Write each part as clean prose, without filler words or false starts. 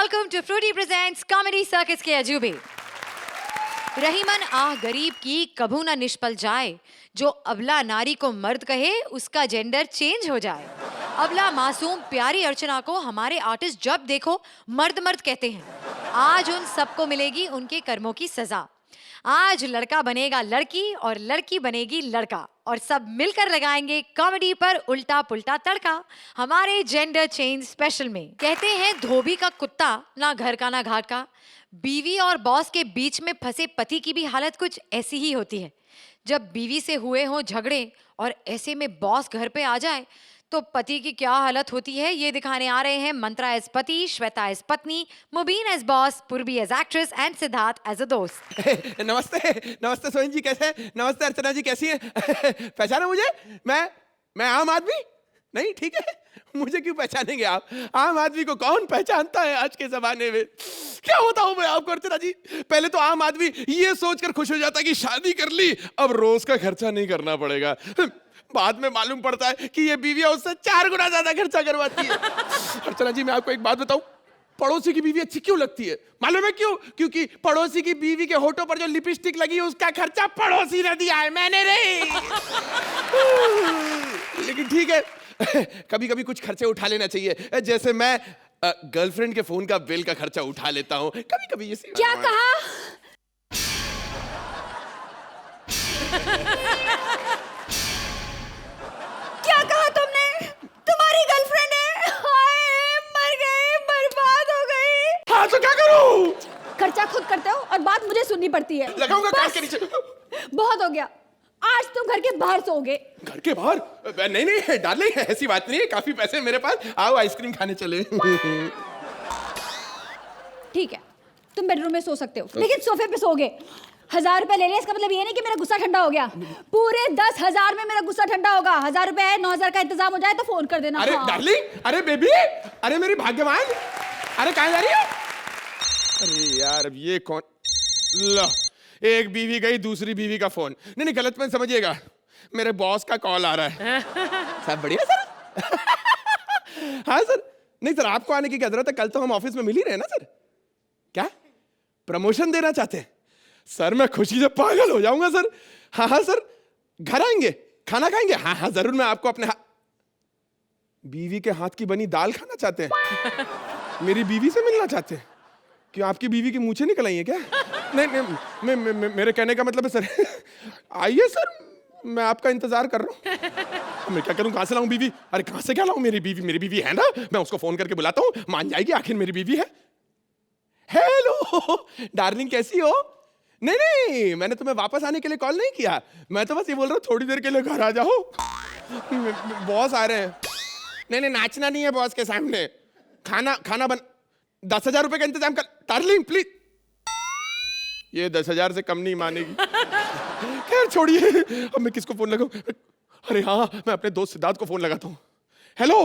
Welcome to Frooti presents comedy circus के अजूबे। रहीमन आह गरीब की कभू ना निष्फल जाए, जो अबला नारी को मर्द कहे उसका जेंडर चेंज हो जाए। अबला मासूम प्यारी अर्चना को हमारे आर्टिस्ट जब देखो मर्द मर्द कहते हैं। आज उन सबको मिलेगी उनके कर्मों की सजा। आज लड़का बनेगा लड़की और लड़की बनेगी लड़का, और सब मिलकर लगाएंगे कॉमेडी पर उल्टा पुल्टा तड़का हमारे जेंडर चेंज स्पेशल में। कहते हैं धोबी का कुत्ता ना घर का ना घाट का। बीवी और बॉस के बीच में फंसे पति की भी हालत कुछ ऐसी ही होती है। जब बीवी से हुए हों झगड़े और ऐसे में बॉस घर पे आ जाए तो पति की क्या हालत होती है, ये दिखाने आ रहे हैं मंत्रा एज पति, श्वेता एज पत्नी, Mubeen as boss, Purvi as actress and Siddharth as a दोस्त। नमस्ते नमस्ते सोहन जी, कैसे हैं? नमस्ते अर्चना जी, कैसी हैं? पहचाना मुझे? मैं आम आदमी नहीं? ठीक है, मुझे क्यों पहचानेंगे आप? आम आदमी को कौन पहचानता है आज के जमाने में? क्या होता हूँ मैं आपको अर्चना जी? पहले तो आम आदमी ये सोचकर खुश हो जाता है कि शादी कर ली, अब रोज का खर्चा नहीं करना पड़ेगा। बाद में मालूम पड़ता है कि ये बीवियां उससे 4 गुना ज्यादा खर्चा करवाती है। अर्चना जी, मैं आपको एक बात बताऊं, पड़ोसी की बीवी अच्छी क्यों लगती है? मालूम है क्यों? क्योंकि पड़ोसी की बीवी के होठों पर जो लिपस्टिक लगी है उसका खर्चा पड़ोसी ने दिया है, मैंने नहीं। लेकिन ठीक है, कभी कभी कुछ खर्चे उठा लेना चाहिए। जैसे मैं गर्लफ्रेंड के फोन का बिल का खर्चा उठा लेता हूँ कभी कभी। क्या कहा? क्या कहा तुमने? तुम्हारी गर्लफ्रेंड है? हाय, मर गई, बर्बाद हो गई। हाँ तो क्या करूं? खर्चा खुद करते हो और बात मुझे सुननी पड़ती है। लगाऊंगा कान के नीचे। बहुत हो गया, आज तुम घर के बाहर सोओगे। घर के बाहर? नहीं नहीं डार्लिंग, ऐसी बात नहीं है, काफी पैसे हैं मेरे पास, आओ आइसक्रीम खाने चले। ठीक है, तुम बेडरूम में सो सकते हो, लेकिन सोफे पे सोओगे। 1000 रुपए ले ले, इसका मतलब ये नहीं कि मेरा गुस्सा ठंडा हो गया। पूरे 10,000 में मेरा गुस्सा ठंडा होगा। 1000 रुपए है, 9,000 का इंतजाम हो जाए तो फोन कर देना। अरे हाँ। डार्लिंग, अरे बेबी, अरे मेरी भाग्यवान, अरे कहाँ जा रही हो? अरे यार, अब ये कौन? लो, एक बीवी गई, दूसरी बीवी का फोन। नहीं नहीं, गलत मत समझिएगा, मेरे बॉस का कॉल आ रहा है। सब बढ़िया सर? हाँ सर। नहीं सर, आपको आने की क्या जरूरत है, कल तो हम ऑफिस में मिल ही रहे ना सर। क्या प्रमोशन देना चाहते हैं? सर मैं खुशी से पागल हो जाऊंगा सर। हाँ हाँ सर, घर आएंगे, खाना खाएंगे? हाँ हाँ जरूर, मैं आपको अपने बीवी के हाथ की बनी दाल खाना चाहते हैं? मेरी बीवी से मिलना चाहते हैं? क्यों, आपकी बीवी की मूंछें निकल आई है क्या? नहीं नहीं, मेरे कहने का मतलब है सर, आइए सर, मैं आपका इंतजार कर रहा हूँ। मैं क्या करूँ, कहाँ से लाऊं बीवी? अरे कहाँ से क्या लाऊं? मेरी बीवी है ना, मैं उसको फोन करके बुलाता हूँ, मान जाएगी, आखिर मेरी बीवी है। हेलो डार्लिंग, कैसी हो? नहीं नहीं, मैंने तुम्हें वापस आने के लिए कॉल नहीं किया, मैं तो बस ये बोल रहा हूँ थोड़ी देर के लिए घर आ जाओ, बॉस आ रहे हैं। नहीं नहीं, नाचना नहीं है बॉस के सामने, खाना बन। 10,000 रुपए का इंतजाम कर डार्लिंग प्लीज। ये 10,000 से कम नहीं मानेगी। खैर छोड़िए, अब मैं किसको फोन लगाऊं? अरे हाँ, मैं अपने दोस्त सिद्धार्थ को फोन लगाता हूँ। हेलो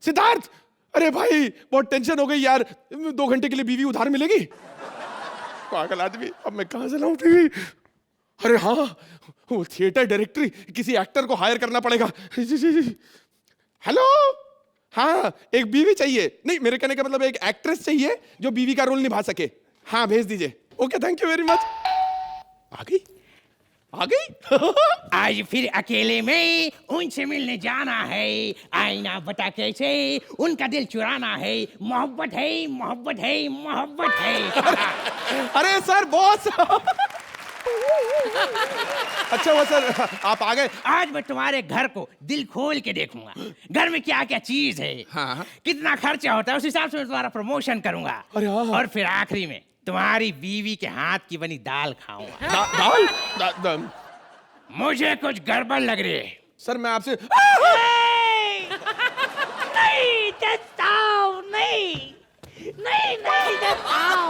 सिद्धार्थ, अरे भाई बहुत टेंशन हो गई यार, 2 घंटे के लिए बीवी उधार मिलेगी? पागल आदमी, अब मैं कहां से लाऊं बीवी? अरे हाँ, वो थिएटर डायरेक्टर, किसी एक्टर को हायर करना पड़ेगा। हेलो, हाँ एक बीवी चाहिए। नहीं, मेरे कहने का मतलब एक एक्ट्रेस चाहिए जो बीवी का रोल निभा सके। हाँ भेज दीजिए। Okay, thank you very much. आ गई? आज फिर अकेले में उनसे मिलने जाना है, आईना बता कैसे उनका दिल चुराना है। मोहब्बत है, मोहब्बत है, मोहब्बत है। अरे सर बॉस। अच्छा वो सर, आप आ गए? आज मैं तुम्हारे घर को दिल खोल के देखूंगा, घर में क्या क्या चीज है, हाँ। कितना खर्चा होता है, उस हिसाब से मैं तुम्हारा प्रमोशन करूंगा। अरे हाँ। और फिर आखिरी में तुम्हारी बीवी के हाथ की बनी दाल खाऊंगा। दाल? मुझे कुछ गड़बड़ लग रही है सर, मैं आपसे नहीं जताओ, नहीं जताओ,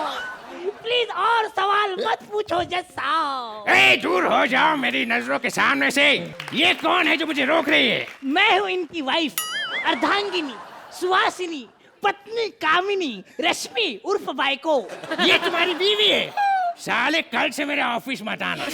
प्लीज और सवाल मत पूछो जताओ। दूर हो जाओ मेरी नजरों के सामने से। ये कौन है जो मुझे रोक रही है? मैं हूँ इनकी वाइफ अर्धांगिनी, सुहासिनी, पत्नी कामिनी, रश्मि उर्फ बाइको। ये तुम्हारी बीवी है? साले कल से मेरे ऑफिस मत आना।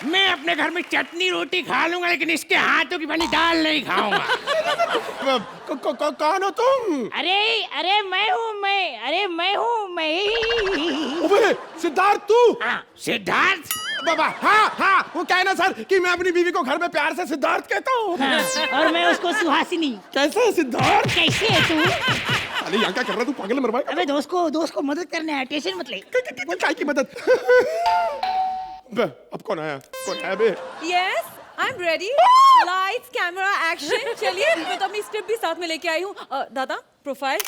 मैं अपने घर में चटनी रोटी खा लूंगा, लेकिन इसके हाथों की बनी दाल नहीं खाऊंगा। कौन हो तुम? अरे मैं हूँ मैं, अरे मैं हूँ मैं ही। अबे सिद्धार्थ तू? हाँ, सिद्धार्थ। बाबा हाँ वो क्या है ना सर कि मैं अपनी बीवी को घर में प्यार से सिद्धार्थ कहता हूँ। हाँ, और मैं उसको सुहासिनी। कैसे है सिद्धार्थ? कैसे है तू? अरे यहाँ क्या कर रहा है तू? पागल मरवाएगा? अबे दोस्त को मदद करने है, टेंशन मत ले। काय की मदद? अब कौन आया बे? Yes, I'm ready. Lights, camera, action. चलिए मैं तो अपनी स्क्रिप्ट भी साथ में लेके आई हूँ। दादा प्रोफाइल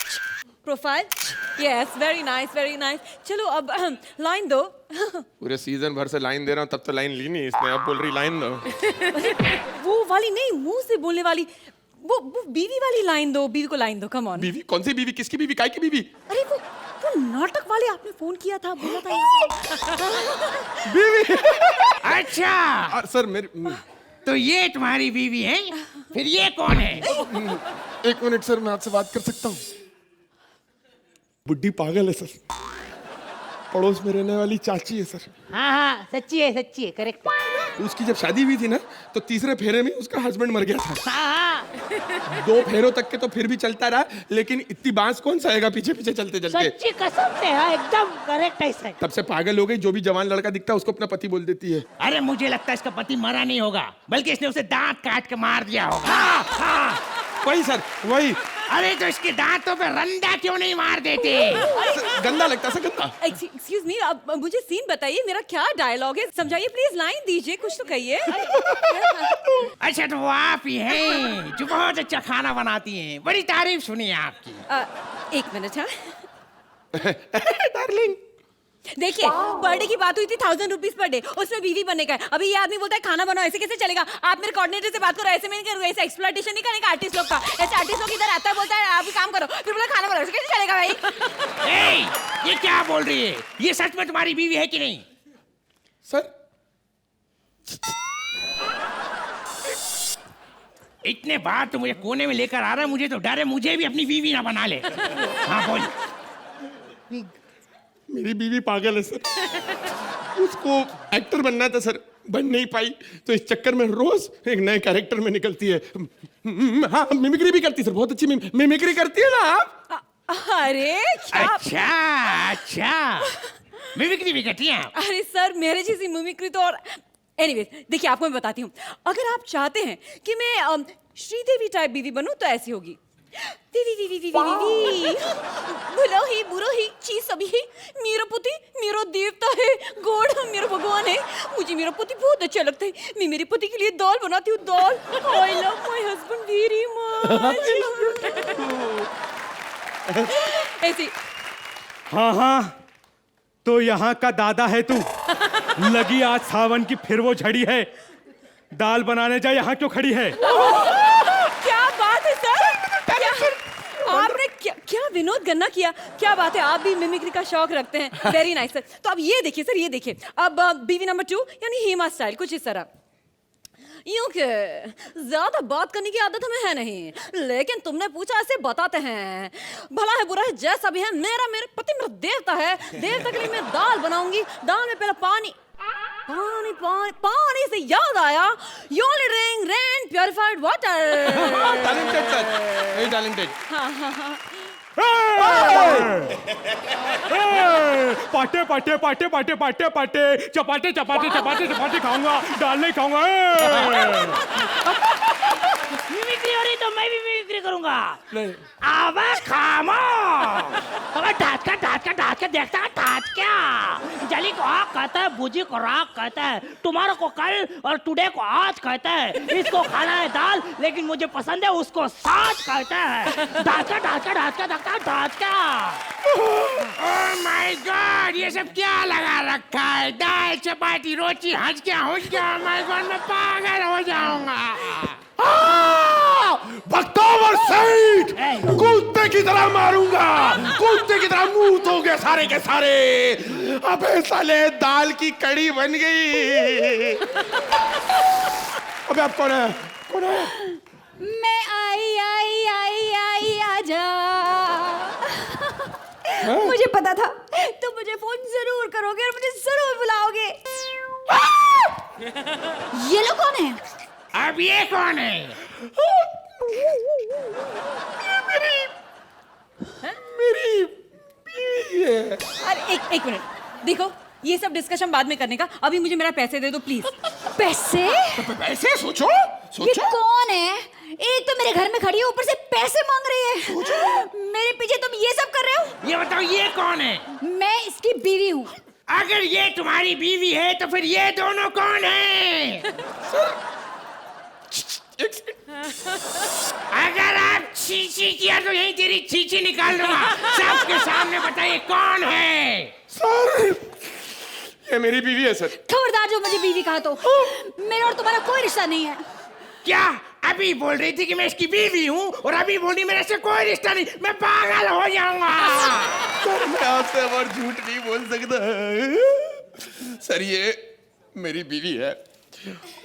यस वेरी नाइस। चलो अब लाइन दो। पूरे सीजन भर से लाइन दे रहा हूँ तब तो लाइन ली नहीं इसने, अब बोल रही लाइन दो। वो वाली नहीं, मुंह से बोलने वाली, वो बीवी वाली लाइन दो। बीवी को लाइन दो, कम ऑन। बीवी? कौन सी बीवी? किसकी बीवी? काय की बीवी? अरे वो नाटक वाले आपने फोन किया था, बोला था बीवी? अच्छा सर मेरी तो ये तुम्हारी बीवी है, फिर ये कौन है? एक मिनट सर, मैं आपसे बात कर सकता हूँ? बुड्ढी पागल है सर, पड़ोस में रहने वाली चाची है सर। हाँ सच्ची है, करेक्ट। उसकी जब शादी हुई थी ना तो तीसरे फेरे में उसका हस्बैंड मर गया था। हाँ 2 फेरों तक के तो फिर भी चलता रहा, लेकिन इतनी बांस कौन सहेगा पीछे चलते। सच्ची कसम से, हाँ एकदम करेक्ट है सर। तब से पागल हो गई, जो भी जवान लड़का दिखता है उसको अपना पति बोल देती है। अरे मुझे लगता है इसका पति मरा नहीं होगा, बल्कि इसने उसे दांत काट के मार दिया होगा। वही सर वही। अरे तो इसके दांतों पे रंदा क्यों नहीं मार देते? गंदा लगता सर, गंदा। एक्सक्यूज मी, अब मुझे सीन बताइए, मेरा क्या डायलॉग है, समझाइए प्लीज, लाइन दीजिए, कुछ तो कहिए। अच्छा तो वो आप ही हैं जो बहुत अच्छा खाना बनाती हैं, बड़ी तारीफ सुनी है आपकी। 1 मिनट। हाँ डार्लिंग देखिए, पर डे की बात हुई थी 1000 रुपीज पर डे, उसमें बीवी बनने का है। अभी ये आदमी बोलता है खाना बनाओ, ऐसे कैसे चलेगा? आप मेरे कोऑर्डिनेटर से बात करो, ऐसे मैं नहीं करूंगा, ऐसे एक्सप्लॉइटेशन नहीं करेगा आर्टिस्ट लोग का। ऐसे आर्टिस्ट लोग इधर आता है, बोलता है आप भी काम करो, फिर बोला खाना बनाओ, ऐसे कैसे चलेगा भाई? ये क्या बोल रही है? ये सच में तुम्हारी बीवी है कि नहीं? सर इतने बार तो मुझे कोने में लेकर आ रहा है, मुझे तो डर है मुझे भी अपनी बीवी ना बना ले। हाँ बोल। मेरी बीवी पागल है सर, उसको एक्टर बनना था सर, बन नहीं पाई, तो इस चक्कर में रोज एक नए कैरेक्टर में निकलती है। हाँ मिमिक्री भी करती है सर, बहुत अच्छी मिमिक्री करती है ना आप। अरे क्या? अच्छा मिमिक्री भी करती हैं आप? अरे सर, मेरे जैसी मिमिक्री तो और एनीवेज, देखिए आपको मैं बताती हूँ। अगर आप चाहते हैं कि मैं श्रीदेवी टाइप बीवी बनूं तो ऐसी होगी। वी भलो ही बुरो ही चीज सभी ही, मेरा पति मेरा देवता है, गॉड मेरा भगवान है, मुझे मेरा पति बहुत अच्छा लगता है। मैं मेरे पति के लिए दाल बनाती हूँ, दाल। I love my husband very much. ऐसी। हाँ तो यहाँ का दादा है तू। लगी आज सावन की फिर वो झड़ी है, दाल बनाने जा, यहाँ क्यों खड़ी है? क्या बात है सर, आपने क्या विनोद गन्ना किया, क्या बात है, आप भी मिमिक्री का शौक रखते हैं, वेरी नाइस सर। तो अब ये देखिए सर, ये देखिए, अब बीवी नंबर 2 यानी हेमा स्टाइल कुछ इस तरह। यूं के ज्यादा बात करने की आदत हमें है नहीं, लेकिन तुमने पूछा ऐसे बताते हैं। भला है बुरा है जैसा भी है, मेरे पति मेरा देवता है, देवता के लिए मैं दाल बनाऊंगी। दाल में पहले पानी से याद आया, you only drink rain purified water। Talented sir, very talented. पाटे पाटे पाटे पाटे पाटे पाटे चपाटे चपाटे चपाटे चपाटे खाऊंगा, दाल नहीं खाऊंगा। मिमिक्री हो रही तो मैं भी मिमिक्री करूंगा। नहीं आवाज खामोश। अबे ढाट के देखता है, ढाट क्या? जली को आग कहता है, भुजी को राग कहता है, टुमारो को कल और टुडे को आज कहता है। इसको खाना है दाल, लेकिन मुझे पसंद है उसको साथ कहता है। ढाट क्या? ओह माय गॉड, ये सब क्या लगा रखा है? दाल चपाती रोटी हज क्या माय गॉड, मैं पागल हो जाऊंगा। बख्तौवर सईद, कुत्ते की तरह मारूंगा, कुत्ते की तरह मुंह धोगे सारे के सारे। अबे साले दाल की कड़ी बन गई। अबे आप कौन है? मैं आई आजा। मुझे पता था तुम मुझे फोन जरूर करोगे और मुझे जरूर बुलाओगे। ये लोग कौन है? अब ये कौन है? मेरी बीवी है। अरे एक मिनट, देखो ये सब डिस्कशन बाद में करने का, अभी मुझे मेरा पैसे दे दो प्लीज। पैसे? पैसे? सोचो ये सोचो। कौन है? एक तो मेरे घर में खड़ी है, ऊपर से पैसे मांग रही है। मेरे पीछे तुम ये सब कर रहे हो? ये बताओ ये कौन है? मैं इसकी बीवी हूँ। अगर ये तुम्हारी बीवी है तो फिर ये दोनों कौन है? एक सेकंड। अगर आप चीची किया तो यही तेरी चीची निकाल दूंगा। सबके सामने बताइए कौन है? सर ये मेरी बीवी है सर। खबरदार जो मुझे बीवी कहा तो। मेरा और तुम्हारा कोई रिश्ता नहीं है। क्या अभी बोल रही थी कि मैं इसकी बीवी हूँ और अभी बोल रही मेरे से कोई रिश्ता नहीं? मैं पागल हो जाऊंगा। सर मैं आपसे अब और झूठ नहीं बोल सकता। सर ये मेरी बीवी है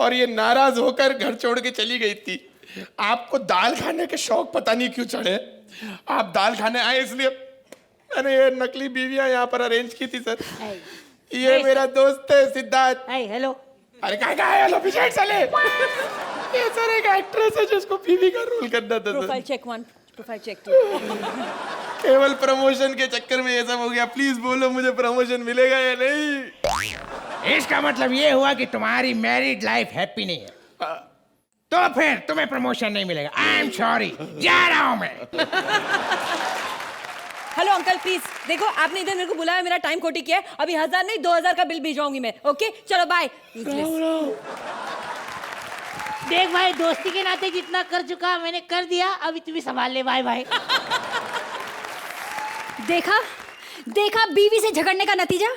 और ये नाराज होकर घर छोड़ के चली गई थी। आपको दाल खाने के शौक पता नहीं क्यों चढ़े, आप दाल खाने आए इसलिए मैंने ये नकली बीवियां यहाँ पर अरेंज की थी सर। ये मेरा दोस्त है सिद्धार्थ। हेलो। अरे क्या है हेलो पीछे चले। ये सर एक एक्ट्रेस है जिसको बीवी का रोल करना था profile sir. Check 1, profile check 2। केवल प्रमोशन के चक्कर में ये सब हो गया। प्लीज बोलो मुझे प्रमोशन मिलेगा या नहीं? इसका मतलब ये हुआ कि तुम्हारी मैरिड लाइफ हैप्पी नहीं है, तो फिर तुम्हें प्रमोशन नहीं मिलेगा। आई एम सॉरी, जा रहा हूं मैं। हेलो अंकल प्लीज देखो, आपने इधर मेरे को बुलाया, मेरा टाइम खोटी किया है। अभी 1000 नहीं 2000 का बिल भिजवाऊंगी मैं। ओके चलो बाय। देख भाई, दोस्ती के नाते जितना कर चुका मैंने कर दिया, अभी तुम्हें संभाल ले। Bye bye. देखा बीवी से झगड़ने का नतीजा।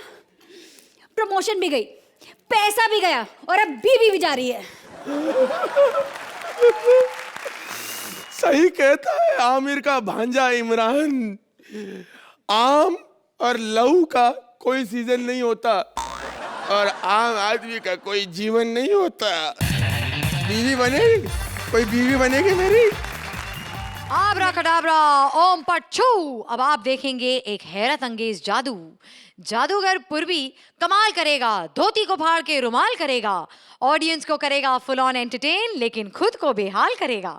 प्रमोशन भी गई, पैसा भी गया और अब बीवी भी जा रही है। सही कहता है आमिर का भांजा इमरान, आम और लहू का कोई सीजन नहीं होता और आम आदमी का कोई जीवन नहीं होता। बीवी बनेगी, कोई बीवी बनेगी मेरी। आब्राकडाब्रा, ओम पट छू। अब आप देखेंगे एक हैरत अंगेज जादू। जादूगर पूर्वी कमाल करेगा, धोती को फाड़ के रुमाल करेगा, ऑडियंस को करेगा फुल ऑन एंटरटेन, लेकिन खुद को बेहाल करेगा।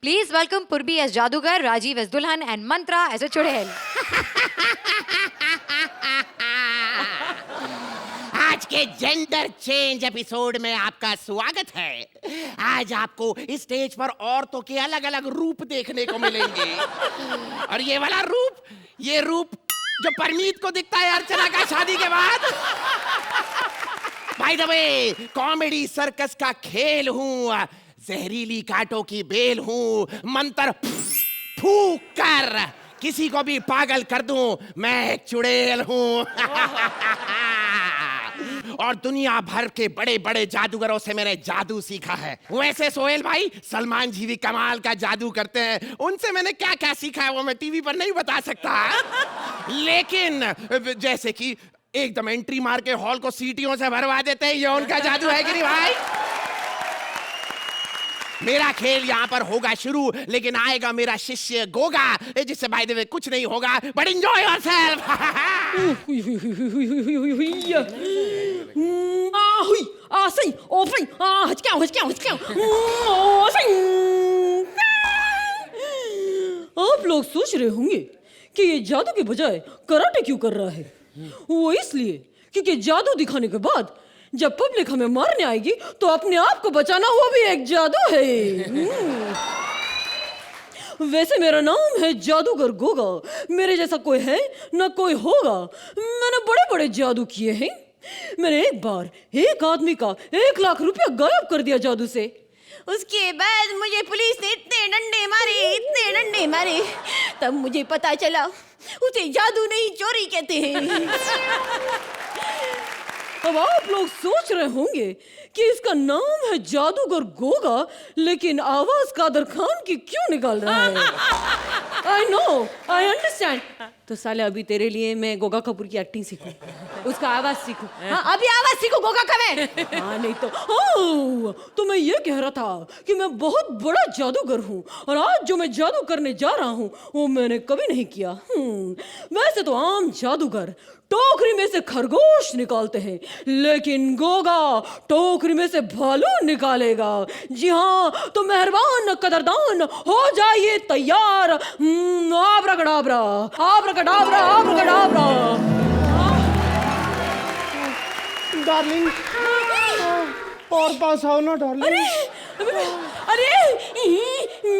प्लीज वेलकम पूर्वी एज जादूगर, राजीव एज दुल्हन एंड मंत्रा एज अ चुड़ैल। आज के जेंडर चेंज एपिसोड में आपका स्वागत है। आज आपको इस स्टेज पर औरतों के अलग अलग रूप देखने को मिलेंगे और ये वाला रूप, ये रूप जो परमीत को दिखता है अर्चना का शादी के बाद। By the way, comedy circus का खेल हूँ, जहरीली कांटों की बेल हूँ, मंत्र फूंक कर किसी को भी पागल कर दूं, मैं एक चुड़ैल हूँ। और दुनिया भर के बड़े बड़े जादूगरों से मैंने जादू सीखा है। वैसे सोहेल भाई, सलमान जी भी कमाल का जादू करते हैं, उनसे मैंने क्या क्या सीखा है वो मैं टीवी पर नहीं बता सकता। लेकिन जैसे कि एकदम एंट्री मार के हॉल को सीटियों से भरवा देते हैं, ये उनका जादू है कि नहीं भाई? मेरा खेल यहाँ पर होगा शुरू, लेकिन आएगा मेरा शिष्य गोगा, जिससे बाय द वे कुछ नहीं होगा, बट एंजॉय योरसेल्फ। आप लोग सोच रहे होंगे कि ये जादू के बजाय कराटे क्यों कर रहा है। वो इसलिए क्योंकि जादू दिखाने के बाद जब पब्लिक हमें मारने आएगी तो अपने आप को बचाना वो भी एक जादू है। वैसे मेरा नाम है जादूगर गोगा, मेरे जैसा कोई है ना कोई होगा। मैंने बड़े बड़े जादू किए हैं। मैंने एक बार एक आदमी का 1 लाख रुपया गायब कर दिया जादू से। उसके बाद मुझे पुलिस ने इतने डंडे मारे, तब मुझे पता चला उसे जादू नहीं चोरी कहते हैं। अब आप लोग सोच रहे होंगे कि इसका नाम है जादूगर गोगा, लेकिन आवाज कादर खान की क्यों निकाल रहा है। I know, I understand. तो साले अभी तेरे लिए मैं गोगा कपूर की एक्टिंग सीखूं, उसका आवाज सीखूं। हाँ, अभी आवाज सीखो गोगा का मैं। हाँ नहीं तो मैं ये कह रहा था कि मैं बहुत बड़ा जादूगर हूँ और आज जो मैं जादू करने जा रहा हूँ वो मैंने कभी नहीं किया। वैसे तो आम जादूगर टोकरी में से खरगोश निकालते हैं, लेकिन गोगा टोकरी में से भालू निकालेगा। जी हाँ, तो मेहरबान कदरदान हो जाइए तैयार। आब्राकडाब्रा, आब्राकडाब्रा, आब्राकडाब्रा। डार्लिंग, और पास आओ ना डार्लिंग। अरे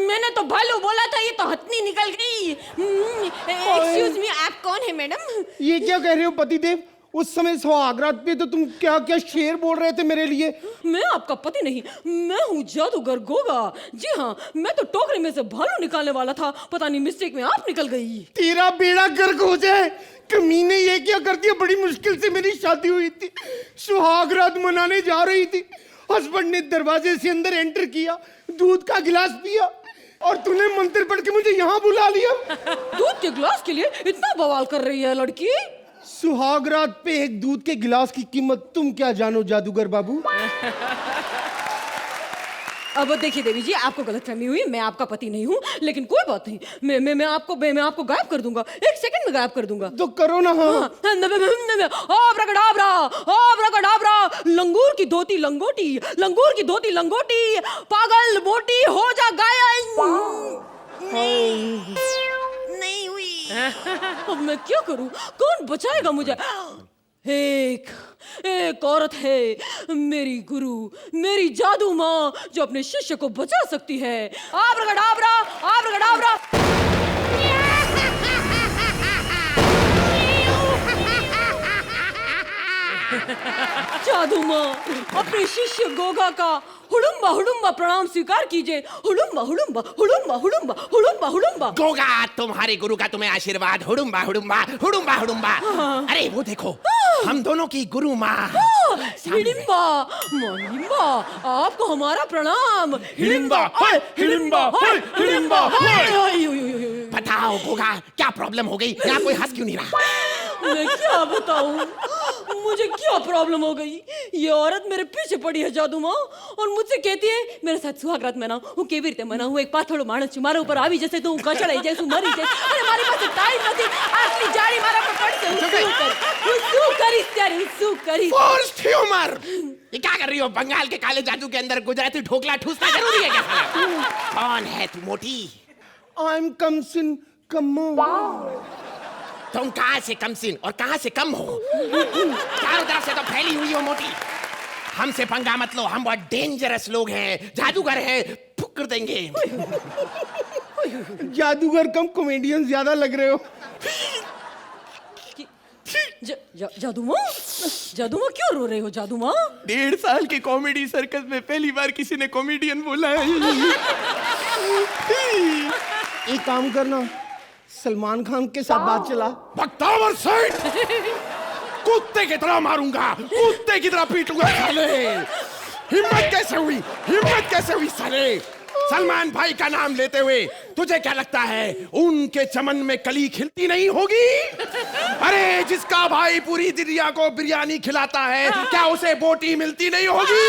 मैंने तो भालू बोला था, ये तो हथनी निकल गई। एक्सक्यूज मी, आप कौन है मैडम? ये क्या कह रहे हो पतिदेव? उस समय सुहागरात पे तो तुम क्या क्या शेर बोल रहे थे मेरे लिए। मैं आपका पति नहीं, मैं हूँ जादूगर गोगा। जी हाँ, मैं तो टोकरी में से भालू निकालने वाला था, पता नहीं मिस्टेक में आप निकल गई। तेरा बेड़ा गर्क हो जाए, कमीने ये क्या कर दिया। बड़ी मुश्किल से मेरी शादी हुई थी, सुहागरात मनाने जा रही थी। हस्बैंड ने दरवाजे से अंदर एंटर किया, दूध का गिलास पिया, और तूने मंत्र पढ़ के मुझे यहाँ बुला लिया। दूध के गिलास के लिए इतना बवाल कर रही है लड़की। सुहागरात पे एक दूध के गिलास की कीमत तुम क्या जानो जादूगर बाबू। अब देखिए देवी जी, आपको गलतफहमी हुई, मैं आपका पति नहीं हूँ, लेकिन कोई बात नहीं, मैं आपको गायब कर दूंगा, 1 सेकंड में गायब कर दूंगा। तो करो ना। हाँ, आब्राकडाब्रा, आब्राकडाब्रा, लंगूर की धोती लंगोटी, लंगूर की धोती लंगोटी, पागल मोटी हो जा गायब। नहीं हुई। अब मैं क्या करूं, कौन बचाएगा मुझे? एक औरत है, मेरी गुरु, मेरी जादू माँ, जो अपने शिष्य को बचा सकती है। आब्राकडाब्रा, आब्राकडाब्रा। जादू माँ, अपने शिष्य गोगा का हुडुम्बा हुडुम्बा प्रणाम स्वीकार कीजिए। हुडुम्बा हुडुम्बा हुडुम्बा हुडुम्बा हुडुम्बा हुडुम्बा। गोगा, तुम्हारे गुरु का तुम्हें आशीर्वाद। हुडुम्बा हुडुम्बा हुडुम्बा हुडुम्बा। अरे वो देखो, हम दोनों की गुरु माँ। हिडिम्बा, हिडिम्बा, आपको हमारा प्रणाम। हिडिम्बा, हाय, हिडिम्बा, हाय, हिडिम्बा, हाय। बताओ गोगा, क्या प्रॉब्लम हो गई? यहाँ कोई हंस क्यों नहीं रहा? मैं क्या बताऊं, मुझे क्या प्रॉब्लम हो गई। ये औरत मेरे पीछे पड़ी है जादू माँ, और मुझसे कहती है मेरे साथ सुहागरात मनाओ। હું કેવી રીતે મનાવું? એક પાથોડો માણસ છું, મારા ઉપર આવી જશે તો હું કચડાઈ જઈશ, હું મરી જઈશ। અરે મારી પાસે ટાઈમ નથી, આટલી જાળી મારા પર પડશે, હું શું કરીશ ત્યારે, હું શું કરીશ? Forced humour. ये क्या कर रही हो? बंगाल के काले जादू के अंदर गुजराती ढोकला ठूसना जरूरी है क्या? कौन है तू मोटी? आई एम कमसिन कम्मो। तुम कहाँ से कमसिन और कहाँ से कम हो? चारों तरफ से तो फैली हुई हो मोटी। हमसे पंगा मत लो, हम बहुत डेंजरस लोग हैं, जादूगर हैं, फुकर देंगे। जादूगर कम कॉमेडियन ज्यादा लग रहे हो। जादू माँ, जादू माँ क्यों रो रहे हो जादू माँ? 1.5 साल के कॉमेडी सर्कस में पहली बार किसी ने कॉमेडियन बोला है। एक काम करना, सलमान खान के साथ बात चला। बख्तावर सेठ, कुत्ते की तरह मारूंगा, कुत्ते की तरह पीटूंगा साले। हिम्मत कैसे हुई, हिम्मत कैसे हुई साले? सलमान भाई का नाम लेते हुए तुझे क्या लगता है उनके चमन में कली खिलती नहीं होगी? अरे जिसका भाई पूरी दुनिया को बिरयानी खिलाता है, क्या उसे बोटी मिलती नहीं होगी?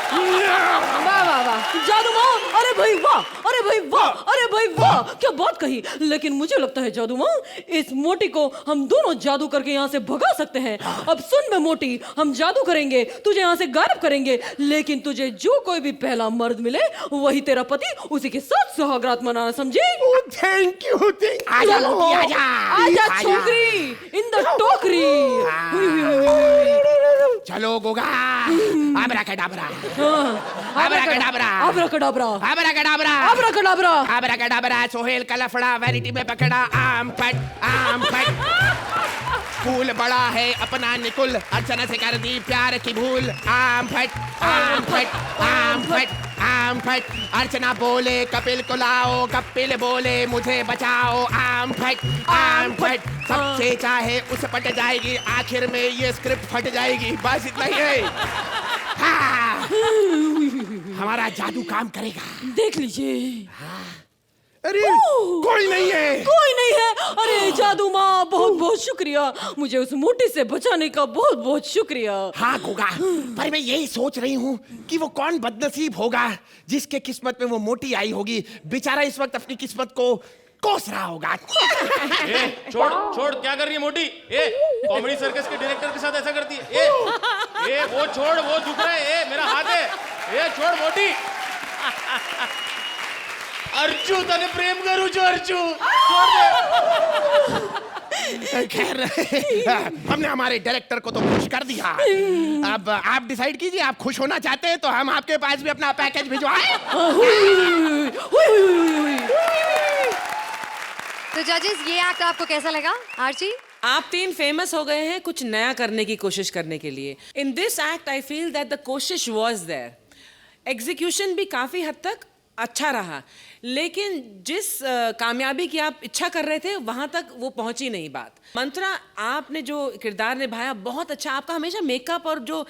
वाह वाह वाह, जादू माँ, अरे भाई वाह, अरे भाई वाह, अरे भाई वाह, क्या बात कही। लेकिन मुझे लगता है जादू माँ, इस मोटी को हम दोनों जादू करके यहाँ से भगा सकते हैं। अब सुन बे मोटी, हम जादू करेंगे, तुझे यहाँ से गायब करेंगे, लेकिन तुझे जो कोई भी पहला मर्द मिले वही तेरा पति, उसी के साथ सुहागरात मनाना, समझे? थैंक यू, आजा मोटी, आजा, आजा छोकरी, इन द टोकरी। चलो गोगा, आब्राकडाब्रा, आब्राकडाब्रा, आब्राकडाब्रा, आब्राकडाब्रा, आब्राकडाब्रा, आब्राकडाब्रा। सोहेल का लफड़ा वैनिटी में पकड़ा, आम फट, आम फट। फूल बड़ा है अपना निकुल, अर्चना से कर दी प्यार की भूल। आम फट, आम फट, आम फट, आम फट। अर्चना बोले कपिल को लाओ, कपिल बोले मुझे बचाओ। आम फट, आम फट। सबसे चाहे उस पट जाएगी, आखिर में ये स्क्रिप्ट फट जाएगी। बस इतना ही है। हाँ। हमारा जादू काम करेगा, देख लीजिए। अरे कोई नहीं है, कोई नहीं है। अरे जादू माँ, बहुत बहुत शुक्रिया, मुझे उस मोटी से बचाने का बहुत बहुत शुक्रिया। हाँ गोगा, पर मैं यही सोच रही हूँ कि वो कौन बदनसीब होगा जिसके किस्मत में वो मोटी आई होगी। बेचारा इस वक्त अपनी किस्मत को कोस रहा होगा। ए, छोड़ छोड़, क्या कर रही है मोटी? ए, कॉमेडी सर्कस के डायरेक्टर के साथ ऐसा करती है? ए, वो छोड़, वो दुख रहा है। ए, मेरा हाथ है। ए, छोड़ मोटी। अर्जू, तने प्रेम करूं जो अर्जू, छोड़ दे। खैर, हमने हमारे डायरेक्टर को तो खुश कर दिया। अब आप डिसाइड कीजिए, आप खुश होना चाहते हैं तो हम आपके पास भी अपना पैकेज भिजवाएं। तो जजेस, ये एक्ट आपको कैसा लगा? आर्ची, आप तीन फेमस हो गए हैं कुछ नया करने की कोशिश करने के लिए। In this act I feel that the कोशिश वाज देयर, एग्जीक्यूशन भी काफी हद तक अच्छा रहा, लेकिन जिस कामयाबी की आप इच्छा कर रहे थे वहां तक वो पहुंची नहीं बात। मंत्रा, आपने जो किरदार निभाया बहुत अच्छा, आपका हमेशा मेकअप और जो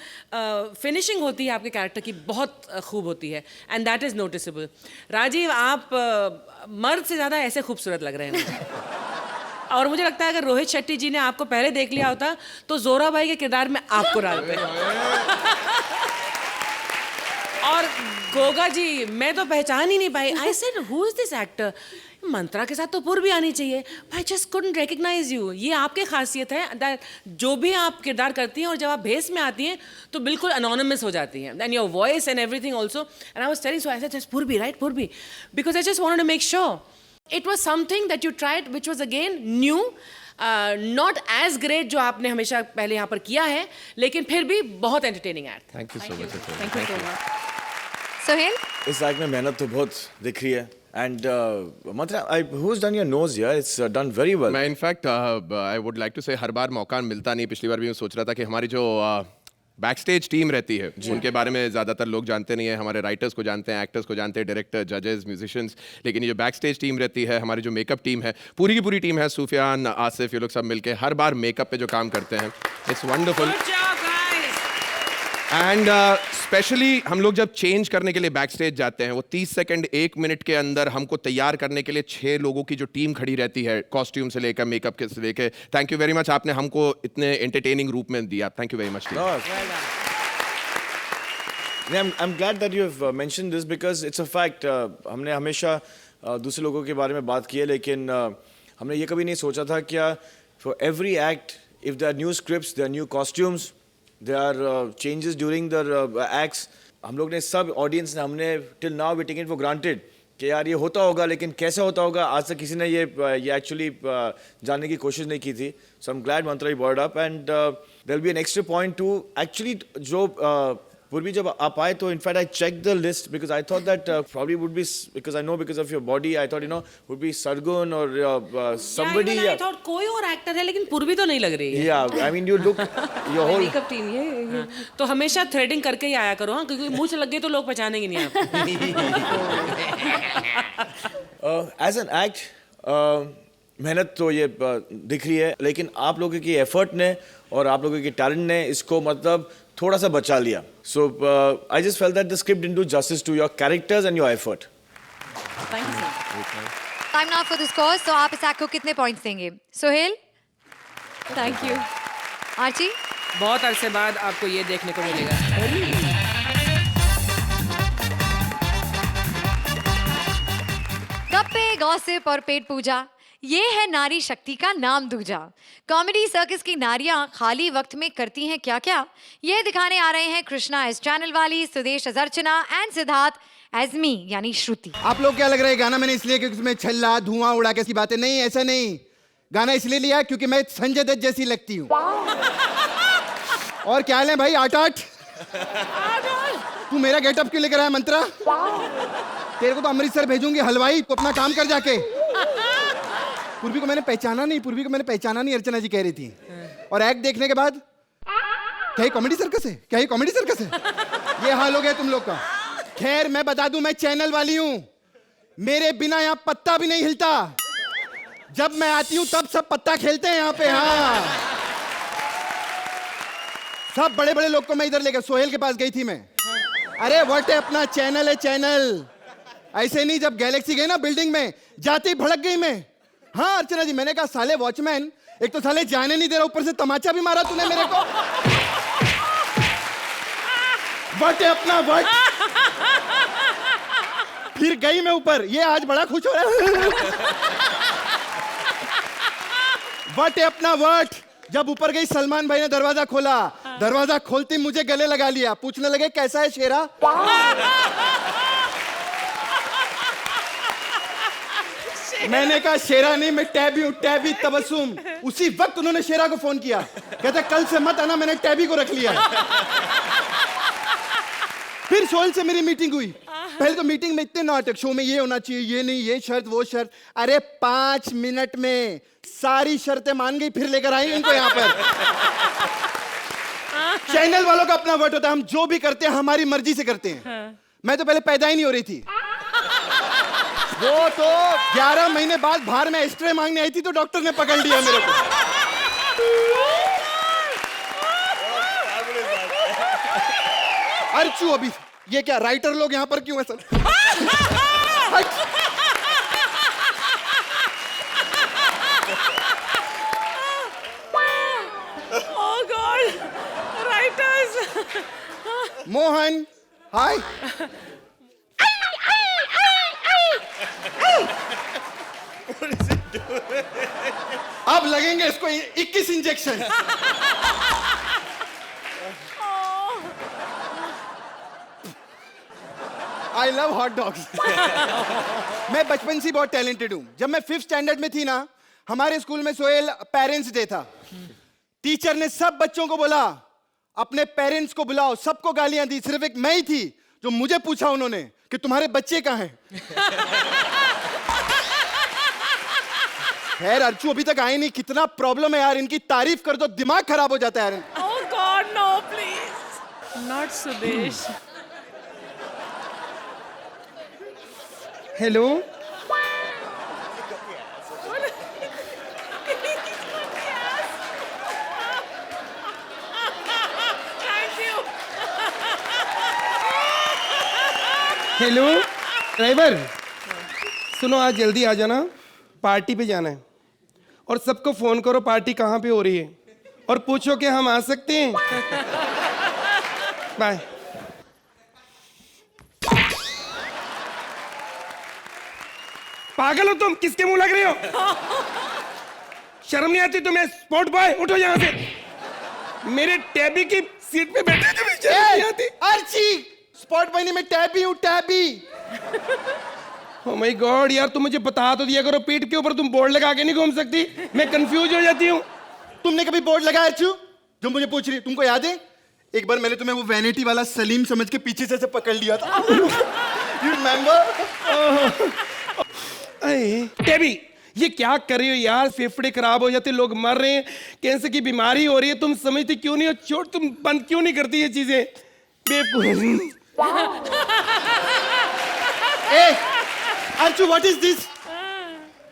फिनिशिंग होती है आपके कैरेक्टर की बहुत खूब होती है, and that is noticeable. Rajeev, आप मर्द से ज़्यादा ऐसे खूबसूरत लग रहे हैं मुझे। और मुझे लगता है अगर रोहित शेट्टी जी ने आपको पहले देख लिया होता तो जोरा भाई के किरदार में आपको डालते। और गोगा जी, मैं तो पहचान ही नहीं पाई। I said who is this actor? Mantra के साथ तो पूर्वी आनी चाहिए। I just couldn't recognise you. ये आपकी खासियत है दैट जो भी आप किरदार करती हैं और जब आप भेस में आती हैं तो बिल्कुल अनोनिमस हो जाती हैं, and your voice and everything also. And I was telling, so I said just Purvi, right, Purvi, because I just wanted to make sure it was something that you tried which was again new, not as great जो आपने हमेशा पहले यहाँ पर किया है, लेकिन फिर भी बहुत entertaining act. Thank you so much. Thank you so much. Sohail, इस एक्ट में मेहनत तो बहुत दिख रही है, एंड मतलब who's done your nose here? It's done very well. मैं in fact I would like to say हर बार मौका मिलता नहीं। पिछली बार भी मैं सोच रहा था कि हमारी जो बैक स्टेज टीम रहती है उनके बारे में ज़्यादातर लोग जानते नहीं है। हमारे राइटर्स को जानते हैं, एक्टर्स को जानते हैं, डायरेक्टर, जजेस, म्यूजिशियंस, लेकिन ये जो बैक स्टेज टीम रहती है, हमारी जो मेकअप टीम है, पूरी की पूरी टीम है, सूफियान, आसिफ, ये लोग सब मिलके हर बार मेकअप पे जो काम करते हैं, इट्स वंडरफुल। एंड स्पेशली हम लोग जब चेंज करने के लिए बैक स्टेज जाते हैं, वो 30 सेकंड 1 मिनट के अंदर हमको तैयार करने के लिए 6 लोगों की जो टीम खड़ी रहती है, कॉस्ट्यूम से लेकर मेकअप के से लेकर। थैंक यू वेरी मच, आपने हमको इतने एंटरटेनिंग रूप में दिया। Thank you very much. I'm glad that you've mentioned this because it's a fact. हमने हमेशा दूसरे लोगों के बारे में बात की है, लेकिन हमने ये कभी नहीं सोचा था क्या for every act, if there are new scripts, there are new costumes, there are changes during the acts. हम लोग ने सब ऑडियंस ने हमने till now we taken for granted कि यार ये होता होगा, लेकिन कैसे होता होगा आज तक किसी ने ये एक्चुअली जानने की कोशिश नहीं की थी. So I'm glad Mantra you brought up, and there'll be an extra point too. Actually जो पूर्वी जब आप आए तो in fact I checked the list because I thought that probably would be, because I know because of your body I thought would be Sargun or somebody. Yeah, I thought कोई और actor है, लेकिन पूर्वी तो नहीं लग रही है. Yeah, I mean you look your whole makeup team ये तो हमेशा थ्रेडिंग करके ही आया करो, हाँ, क्योंकि मुंह से लग गई तो लोग पहचानेंगे नहीं आपको. एज एन एक्ट मेहनत तो ये दिख रही है, लेकिन आप लोगों की एफर्ट ने और आप लोगों के टैलेंट ने इसको मतलब थोड़ा सा बचा लिया. So I just felt that the script didn't do justice to your characters and your effort. Thank you sir. Time now for this course. तो आप इस एक्ट को कितने पॉइंट्स देंगे? Sohail, thank you. आर्ची, बहुत अरसे बाद आपको ये देखने को मिलेगा. गप्पे, गॉसिप और पेट पूजा, ये है नारी शक्ति का नाम दूजा. कॉमेडी सर्कस की नारियां खाली वक्त में करती हैं क्या क्या, ये दिखाने आ रहे हैं कृष्णा एज चैनल वाली, Sudesh as Archana and Siddharth as me यानी श्रुति. आप लोग क्या लग रहा है गाना मैंने इसलिए क्योंकि उसमें छल्ला धुआं उड़ा के ऐसी बातें? नहीं, ऐसा नहीं. गाना इसलिए लिया क्योंकि मैं संजय दत्त जैसी लगती हूँ. और क्या हाल है भाई? आठ तू मेरा गेटअप क्यों लेकर आया मंत्रा? तेरे को तो अमृतसर भेजूंगी हलवाई, तो अपना काम कर जाके. पूर्वी को मैंने पहचाना नहीं, अर्चना जी कह रही थी. और एक्ट देखने के बाद क्या ये कॉमेडी सर्कस है? ये हाल हो गया तुम लोग का. खैर मैं बता दूं, मैं चैनल वाली हूं. मेरे बिना यहाँ पत्ता भी नहीं हिलता. जब मैं आती हूं तब सब पत्ता खेलते हैं यहाँ पे. हाँ, सब बड़े बड़े लोग को मैं इधर लेकर सोहेल के पास गई थी मैं. अरे व्हाट है, अपना चैनल है चैनल. ऐसे नहीं, जब गैलेक्सी गई ना बिल्डिंग में, जाते ही भड़क गई मैं. हाँ अर्चना जी, मैंने कहा साले वॉचमैन, एक तो साले जाने नहीं दे रहा, ऊपर से तमाचा भी मारा तूने मेरे को. वट है अपना वट. फिर गई मैं ऊपर, ये आज बड़ा खुश हो रहा है. वट है अपना वट। जब ऊपर गई सलमान भाई ने दरवाजा खोला, दरवाजा खोलते ही मुझे गले लगा लिया, पूछने लगे कैसा है शेरा। मैंने कहा शेरा नहीं, मैं टैबी हूं, टैबी तबस्सुम। उसी वक्त उन्होंने शेरा को फोन किया, कहते कल से मत आना, मैंने टैबी को रख लिया। फिर सोहेल से मेरी मीटिंग हुई। पहले तो मीटिंग में इतने नाटक, शो में ये होना चाहिए, ये नहीं, ये शर्त वो शर्त। अरे 5 मिनट में सारी शर्तें मान गई, फिर लेकर आई इनको यहाँ पर। चैनल वालों का अपना वट होता है, हम जो भी करते हैं हमारी मर्जी से करते हैं। मैं तो पहले पैदा ही नहीं हो रही थी, वो तो 11 महीने बाद बाहर में एक्सरे मांगने आई थी तो डॉक्टर ने पकड़ लिया मेरे को। अर्चू अभी ये क्या राइटर लोग यहाँ पर क्यों है सर? Oh God, writers. Mohan hi. अब लगेंगे इसको 21 injection. I love hot dogs. मैं बचपन से बहुत टैलेंटेड हूं। जब मैं 5th स्टैंडर्ड में थी ना, हमारे स्कूल में सोहेल पेरेंट्स डे था। टीचर ने सब बच्चों को बोला अपने पेरेंट्स को बुलाओ, सबको गालियां दी, सिर्फ एक मैं ही थी जो मुझे पूछा उन्होंने कि तुम्हारे बच्चे कहाँ हैं। खैर अर्चू अभी तक आए नहीं, कितना प्रॉब्लम है यार, इनकी तारीफ कर दो दिमाग खराब हो जाता है यार। Oh God, no, please. Not Sudesh. Hello, Thank you. Hello driver, सुनो आज जल्दी आ जाना, पार्टी पे जाना है। और सबको फोन करो पार्टी कहाँ पे हो रही है, और पूछो कि हम आ सकते हैं। बाय। पागल हो तुम, किसके मुंह लग रहे हो? शर्म नहीं आती तुम्हें? स्पॉट बॉय उठो यहाँ से, मेरे टैबी की सीट पे बैठे तुम्हें शर्म नहीं आती? अर्ची स्पॉट बॉय नहीं, मैं टैबी हूँ, टैबी। ओह माय गॉड यार, तुम मुझे बता तो दिया करो, पीठ के ऊपर तुम बोर्ड लगा के नहीं घूम सकती, मैं कंफ्यूज हो जाती हूँ। तुमने कभी बोर्ड लगाया अर्चू जो मुझे पूछ रही? तुमको याद है एक बार मैंने तुम्हें वो वैनिटी वाला सलीम समझ के पीछे से पकड़ लिया था? You remember? टेबी ये क्या कर रही हो यार, फेफड़े खराब हो जाते, लोग मर रहे हैं, कैंसर की बीमारी हो रही है, तुम समझती क्यों नहीं हो? छोड़, तुम बंद क्यों नहीं करती ये चीजें? बेवकूफ। Archu what is this?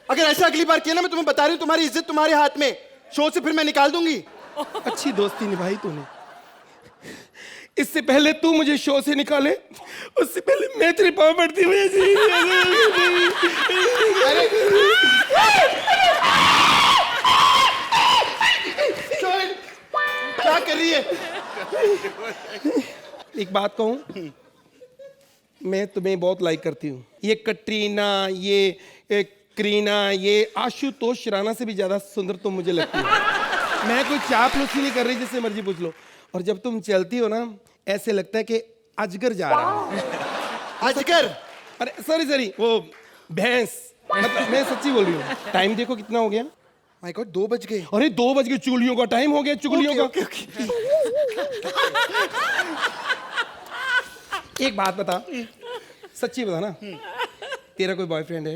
अगर ऐसा अगली बार किया ना, मैं तुम्हें बता रही हूँ तुम्हारी इज्जत तुम्हारे हाथ में, शो से फिर मैं निकाल दूंगी। अच्छी दोस्ती निभाई तूने, इससे पहले तू मुझे शो से निकाले, उससे पहले मैं तेरे पाँव पड़ती हुई। क्या कर रही है? एक बात कहूं, मैं तुम्हें बहुत लाइक करती हूँ। ये कटरीना, ये करीना, ये आशुतोष राणा से भी ज्यादा सुंदर तुम मुझे लगती हो। मैं कोई चापलूसी नहीं कर रही, जिससे मर्जी पूछ लो। और जब तुम चलती हो ना, ऐसे लगता है कि अजगर जा रहा है। अजगर? अरे सॉरी, वो भैंस, मतलब मैं सच्ची बोल रही हूँ। टाइम देखो कितना हो गया। माय गॉड 2 बज गए। अरे 2 बज गए, चुगलियों का टाइम हो गया, चुगलियों का। एक बात बता, सच्ची बता ना, तेरा कोई बॉयफ्रेंड है?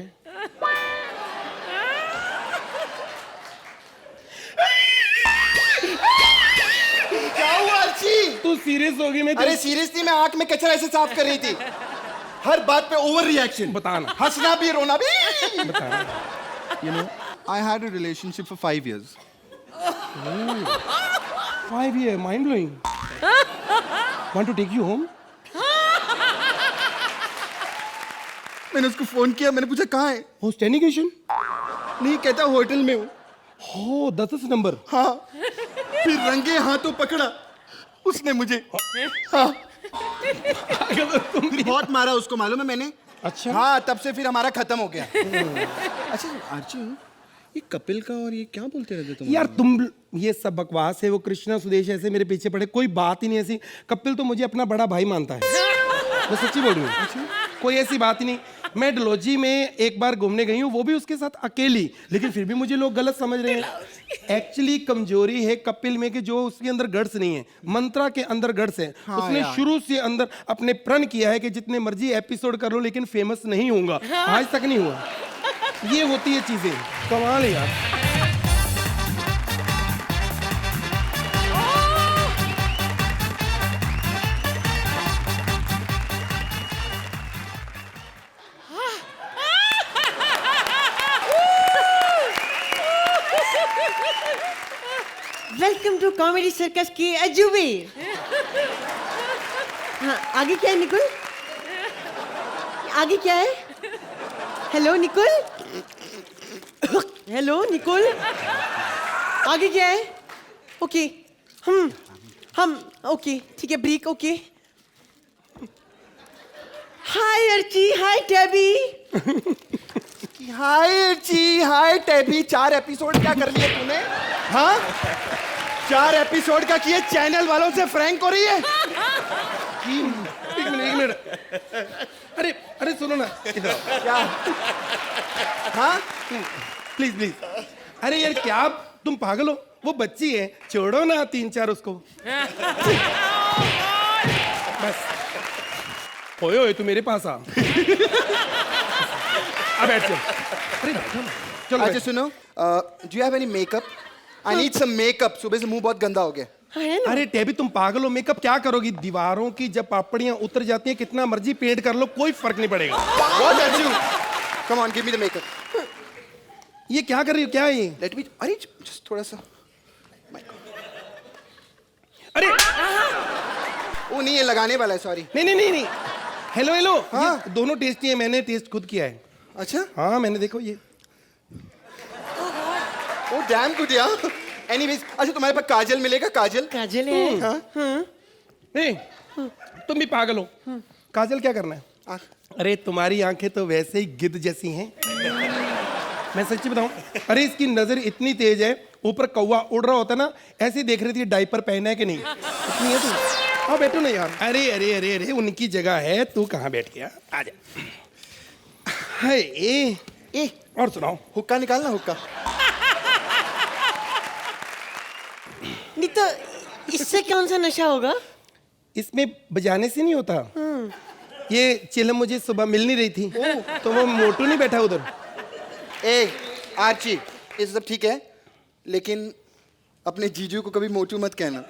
क्या हुआ अर्ची? तू सीरियस हो गई? मैं अरे सीरियस थी, मैं आंख में कचरा ऐसे साफ कर रही थी। हर बात पे ओवर रिएक्शन। बताना। हंसना भी रोना भी। बताना। You know, I had a relationship for 5 years. 5 years, mind blowing. Want to take you home? मैंने उसको फोन किया, मैंने पूछा कहाँ है? होस्टेनिकेशन? नहीं, कहता होटल में हूँ। हो 10 नंबर। हाँ, फिर रंगे हाथों पकड़ा उसने मुझे। हाँ, फिर बहुत मारा उसको, मालूम है मैंने। अच्छा। हाँ, तब से फिर हमारा खत्म हो गया। अच्छा अर्चू, ये कपिल का और ये क्या बोलते रहते तुम? यार तुम ये सब बकवास है। वो कृष्णा सुदेश ऐसे मेरे पीछे पड़े, कोई बात ही नहीं ऐसी। कपिल तो मुझे अपना बड़ा भाई मानता है, मैं सच्ची बोल रही हूँ, कोई ऐसी बात ही नहीं। मैं डलोजी में एक बार घूमने गई हूँ, वो भी उसके साथ अकेली, लेकिन फिर भी मुझे लोग गलत समझ रहे हैं। एक्चुअली कमजोरी है कपिल में कि जो उसके अंदर गट्स नहीं है, मंत्रा के अंदर गट्स है। उसने शुरू से अंदर अपने प्रण किया है कि जितने मर्जी एपिसोड कर लो लेकिन फेमस नहीं होऊंगा, आज तक नहीं हुआ। ये होती है चीजें, कमाल है यार। वेलकम टू कॉमेडी सर्कस की अजूबे। हाँ, आगे क्या है निकुल? आगे क्या है? हेलो निकुल, हेलो निकुल, आगे क्या है? ओके, हम ओके, ठीक है, ब्रेक, ओके। हाय अर्ची, हाय टेबी। हाय अर्ची, हाय टेबी। 4 एपिसोड क्या कर लिए तूने? हाँ, 4 एपिसोड का किए, चैनल वालों से फ्रैंक हो रही है। एक मिनट। अरे अरे सुनो ना, इधर आओ। क्या? हाँ, प्लीज। अरे यार क्या तुम पागल हो? वो बच्ची है, छोड़ो ना 3-4 उसको। बस ओए तू मेरे पास आ। बैठ चल। अरे चलो अच्छा सुनो, do you have any makeup? I need some makeup. सुबह से मुंह बहुत गंदा हो गया। अरे टेबी तुम पागल हो, मेकअप क्या करोगी? दीवारों की जब पापड़ियां उतर जाती हैं, कितना मर्जी पेंट कर लो, कोई फर्क नहीं पड़ेगा। What are you? Come on, give me the makeup. ये क्या कर रही हो? क्या है ये? Let me. अरे just थोड़ा सा। अरे वो नहीं, ये लगाने वाला है, सॉरी। नहीं। हेलो। हाँ? दोनों टेस्टी है, मैंने टेस्ट खुद किया है। अच्छा? हाँ मैंने, देखो ये। ओ डैम गुड यार। एनीवेज, अच्छा तुम्हारे पास काजल मिलेगा? काजल है। हाँ? तुम भी पागल हो। काजल क्या करना है? अरे तुम्हारी आंखें तो वैसे ही गिद्ध जैसी हैं। मैं सच्ची बताऊं, अरे इसकी नजर इतनी तेज है, ऊपर कौवा उड़ रहा होता ना, ऐसे देख रही थी डायपर पहना है कि नहीं। इतनी है तू। हाँ बैठो ना यार। अरे उनकी जगह है, तू कहाँ बैठ गया? आजा। हाय ए और सुनाओ। हुक्का निकालना, हुक्का। नहीं तो इससे कौन सा नशा होगा? इसमें बजाने से नहीं होता। ये चिलम मुझे सुबह मिल नहीं रही थी, तो वो मोटू नहीं बैठा उधर। आर्ची, ये सब ठीक है, लेकिन अपने जीजू को कभी मोटू मत कहना।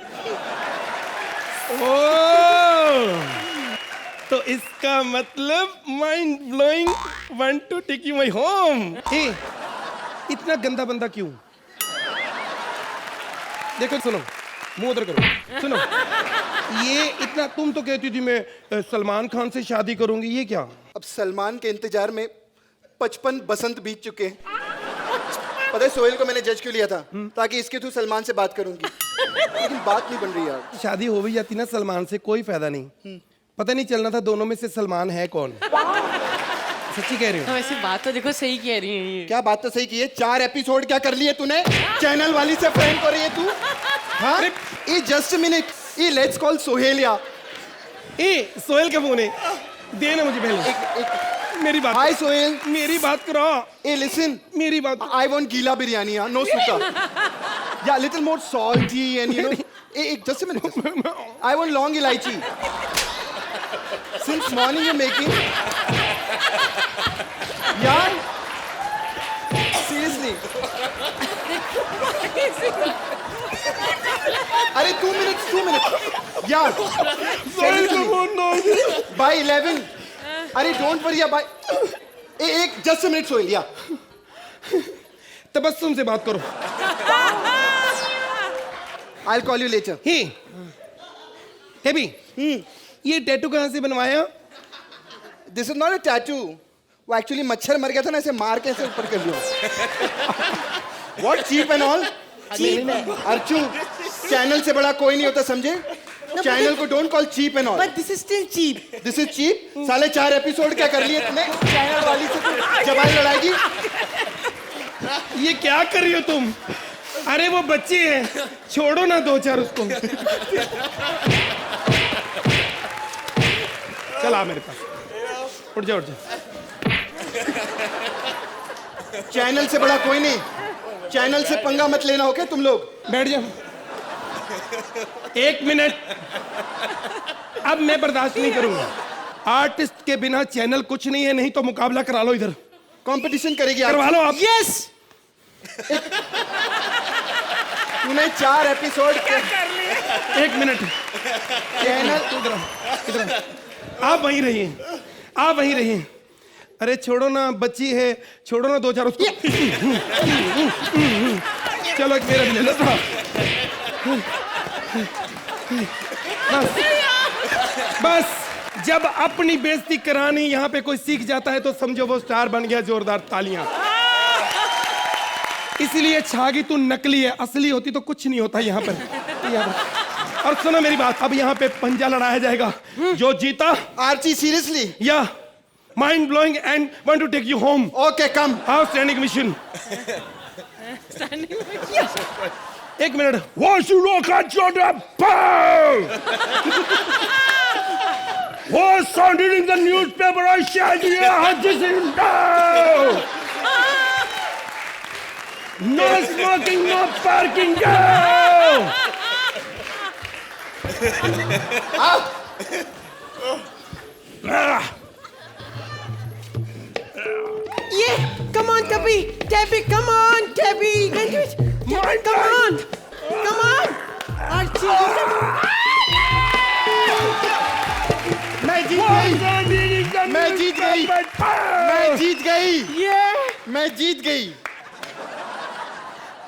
तो इसका मतलब mind blowing, want to take you my home. इतना गंदा बंदा क्यों? देखो सुनो, मुंह उधर करो। सुनो, ये इतना, तुम तो कहती थी मैं सलमान खान से शादी करूंगी, ये क्या? अब सलमान के इंतजार में 55 बसंत बीत चुके हैं। पता है सोहेल को मैंने जज क्यों लिया था? ताकि इसके थ्रू सलमान से बात करूंगी, लेकिन बात नहीं बन रही यार। शादी हो भी जाती ना सलमान से, कोई फायदा नहीं। पता नहीं चलना था दोनों में से सलमान है कौन। सच्ची कह रही हूँ। वैसे बात तो देखो सही कह रही है ये। क्या बात तो सही की है। 4 एपिसोड क्या कर लिए तूने? चैनल वाली से फ्रेंड हो रही है तू? हाँ? ये जस्ट मिनट, ये लेट्स कॉल सोहेलिया। सोहेल का फोन है, देना मुझे पहले। मेरी बात। हाय सोहेल। मेरी बात करो। लिसन, मेरी बात। आई वांट गीला बिरयानी, नो सुका। या little more salty and you know. Just a minute, I want long इलायची। Since morning you're making. यार seriously. अरे 2 minutes यार। By 11. अरे don't worry by. एक just a minute सोहेल या। तबस्सुम से बात करो। I'll call you later. Heavy, ये टैटू कहाँ से बनवाया? This is not a tattoo. वो एक्चुअली मच्छर मर गया था ना, ऐसे मार के ऐसे ऊपर कर लिया। What cheap and all? Archu, channel से बड़ा कोई नहीं होता, समझे? चैनल को don't call cheap and all. But this is still cheap. This is cheap? साले 4 एपिसोड क्या कर लिए तूने? चैनल वाली से जबान लड़ाएगी? ये क्या कर रही हो तुम? अरे वो बच्ची है, छोड़ो ना 2-4 उसको। चल आ मेरे पास, उठ जा उठ जा। चैनल से बड़ा कोई नहीं, चैनल से पंगा मत लेना, ओके तुम लोग? बैठ जाओ। 1 मिनट, अब मैं बर्दाश्त नहीं करूंगा। आर्टिस्ट के बिना चैनल कुछ नहीं है, नहीं तो मुकाबला करा लो इधर। कंपटीशन करेगी? करवा लो आप। यस तूने 4 एपिसोड 1 मिनट, चैनल इधर आप वहीं रहिए, आप वहीं रहिए। अरे छोड़ो ना, बच्ची है, छोड़ो ना 2-4 उसको। चलो एक मेरा भी ले लो। बस जब अपनी बेइज्जती करानी यहाँ पे कोई सीख जाता है तो समझो वो स्टार बन गया। जोरदार तालियां। इसीलिए छागी तू नकली है, असली होती तो कुछ नहीं होता यहाँ पर। और सुनो मेरी बात, अब यहाँ पे पंजा लड़ाया जाएगा। जो जीता, आर्ची सीरियसली? या mind blowing and want to take you home. Okay come. How standing mission. 1 minute. What's you look at your What's sounded in the newspaper? I said this is no smoking, no parking. Go. ये come on Debbie, come on Debbie, come on Archie, मैं जीत गई, मैं जीत गई, मैं जीत गई, मैं जीत गई।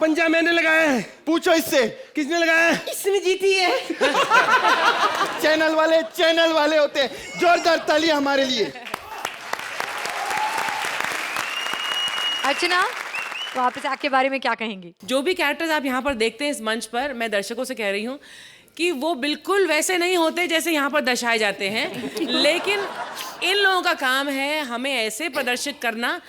पंजा मैंने लगाया है। पूछो इससे। किसने लगाया है? इसने जीती है। चैनल वाले होते हैं। जोरदार तालियां हमारे लिए। अर्चना, तो आप इस एक्ट के बारे में क्या कहेंगी? जो भी कैरेक्टर्स आप यहाँ पर देखते हैं इस मंच पर, मैं दर्शकों से कह रही हूँ कि वो बिल्कुल वैसे नहीं होते जैसे यहाँ पर दर्शाए जाते हैं। लेकिन इन लोगों का काम है हमें ऐसे प्रदर्शित करना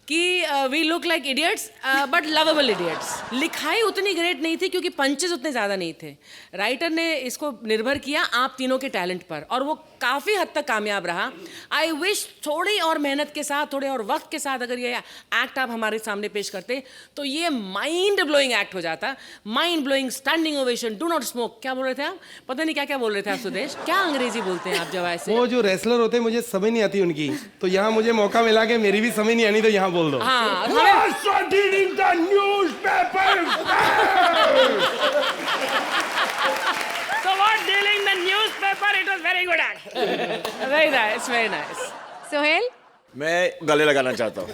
कि we look like idiots but lovable idiots. लिखाई उतनी ग्रेट नहीं थी क्योंकि पंचेस उतने ज़्यादा नहीं थे। राइटर ने इसको निर्भर किया आप तीनों के टैलेंट पर और वो काफ़ी हद तक कामयाब रहा। आई विश थोड़ी और मेहनत के साथ, थोड़े और वक्त के साथ अगर ये एक्ट आप हमारे सामने पेश करते तो ये माइंड ब्लोइंग एक्ट हो जाता। Mind blowing, standing ovation, do not smoke. क्या बोल रहे थे आप? पता नहीं क्या क्या बोल रहे थे आप सुदेश। क्या अंग्रेजी बोलते हैं आप जब ऐसे? वो जो रेसलर होते हैं मुझे समझ नहीं आती उनकी, तो यहाँ मुझे मौका मिला के मेरी भी समझ नहीं आनी तो यहाँ बोल दो। हाँ, So what dealing the newspaper? It was very good act. Very nice, very nice. Sohail? मैं गले लगाना चाहता हूँ।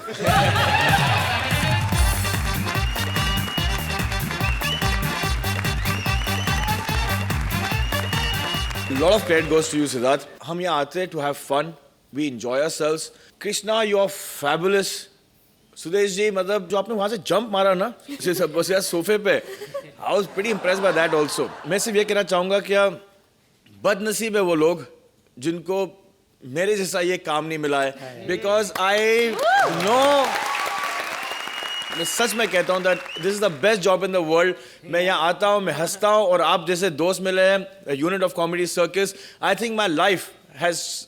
Lot of credit goes to you, Siddharth. हम यहाँ आते हैं to have fun. We enjoy ourselves. Krishna, you are fabulous. Sudesh ji, मतलब जो आपने वहाँ से जंप मारा ना, सोफे पे, I was pretty impressed by that also. मैं सिर्फ ये कहना चाहूँगा क्या बदनसीब है वो लोग जिनको मेरे जैसा ये काम नहीं मिला है। Because I know, मैं सच में कहता हूँ that this is the best job in the world. मैं यहाँ आता हूँ, मैं हंसता हूँ और आप जैसे दोस्त मिले हैं, a unit of comedy circus. I think my life has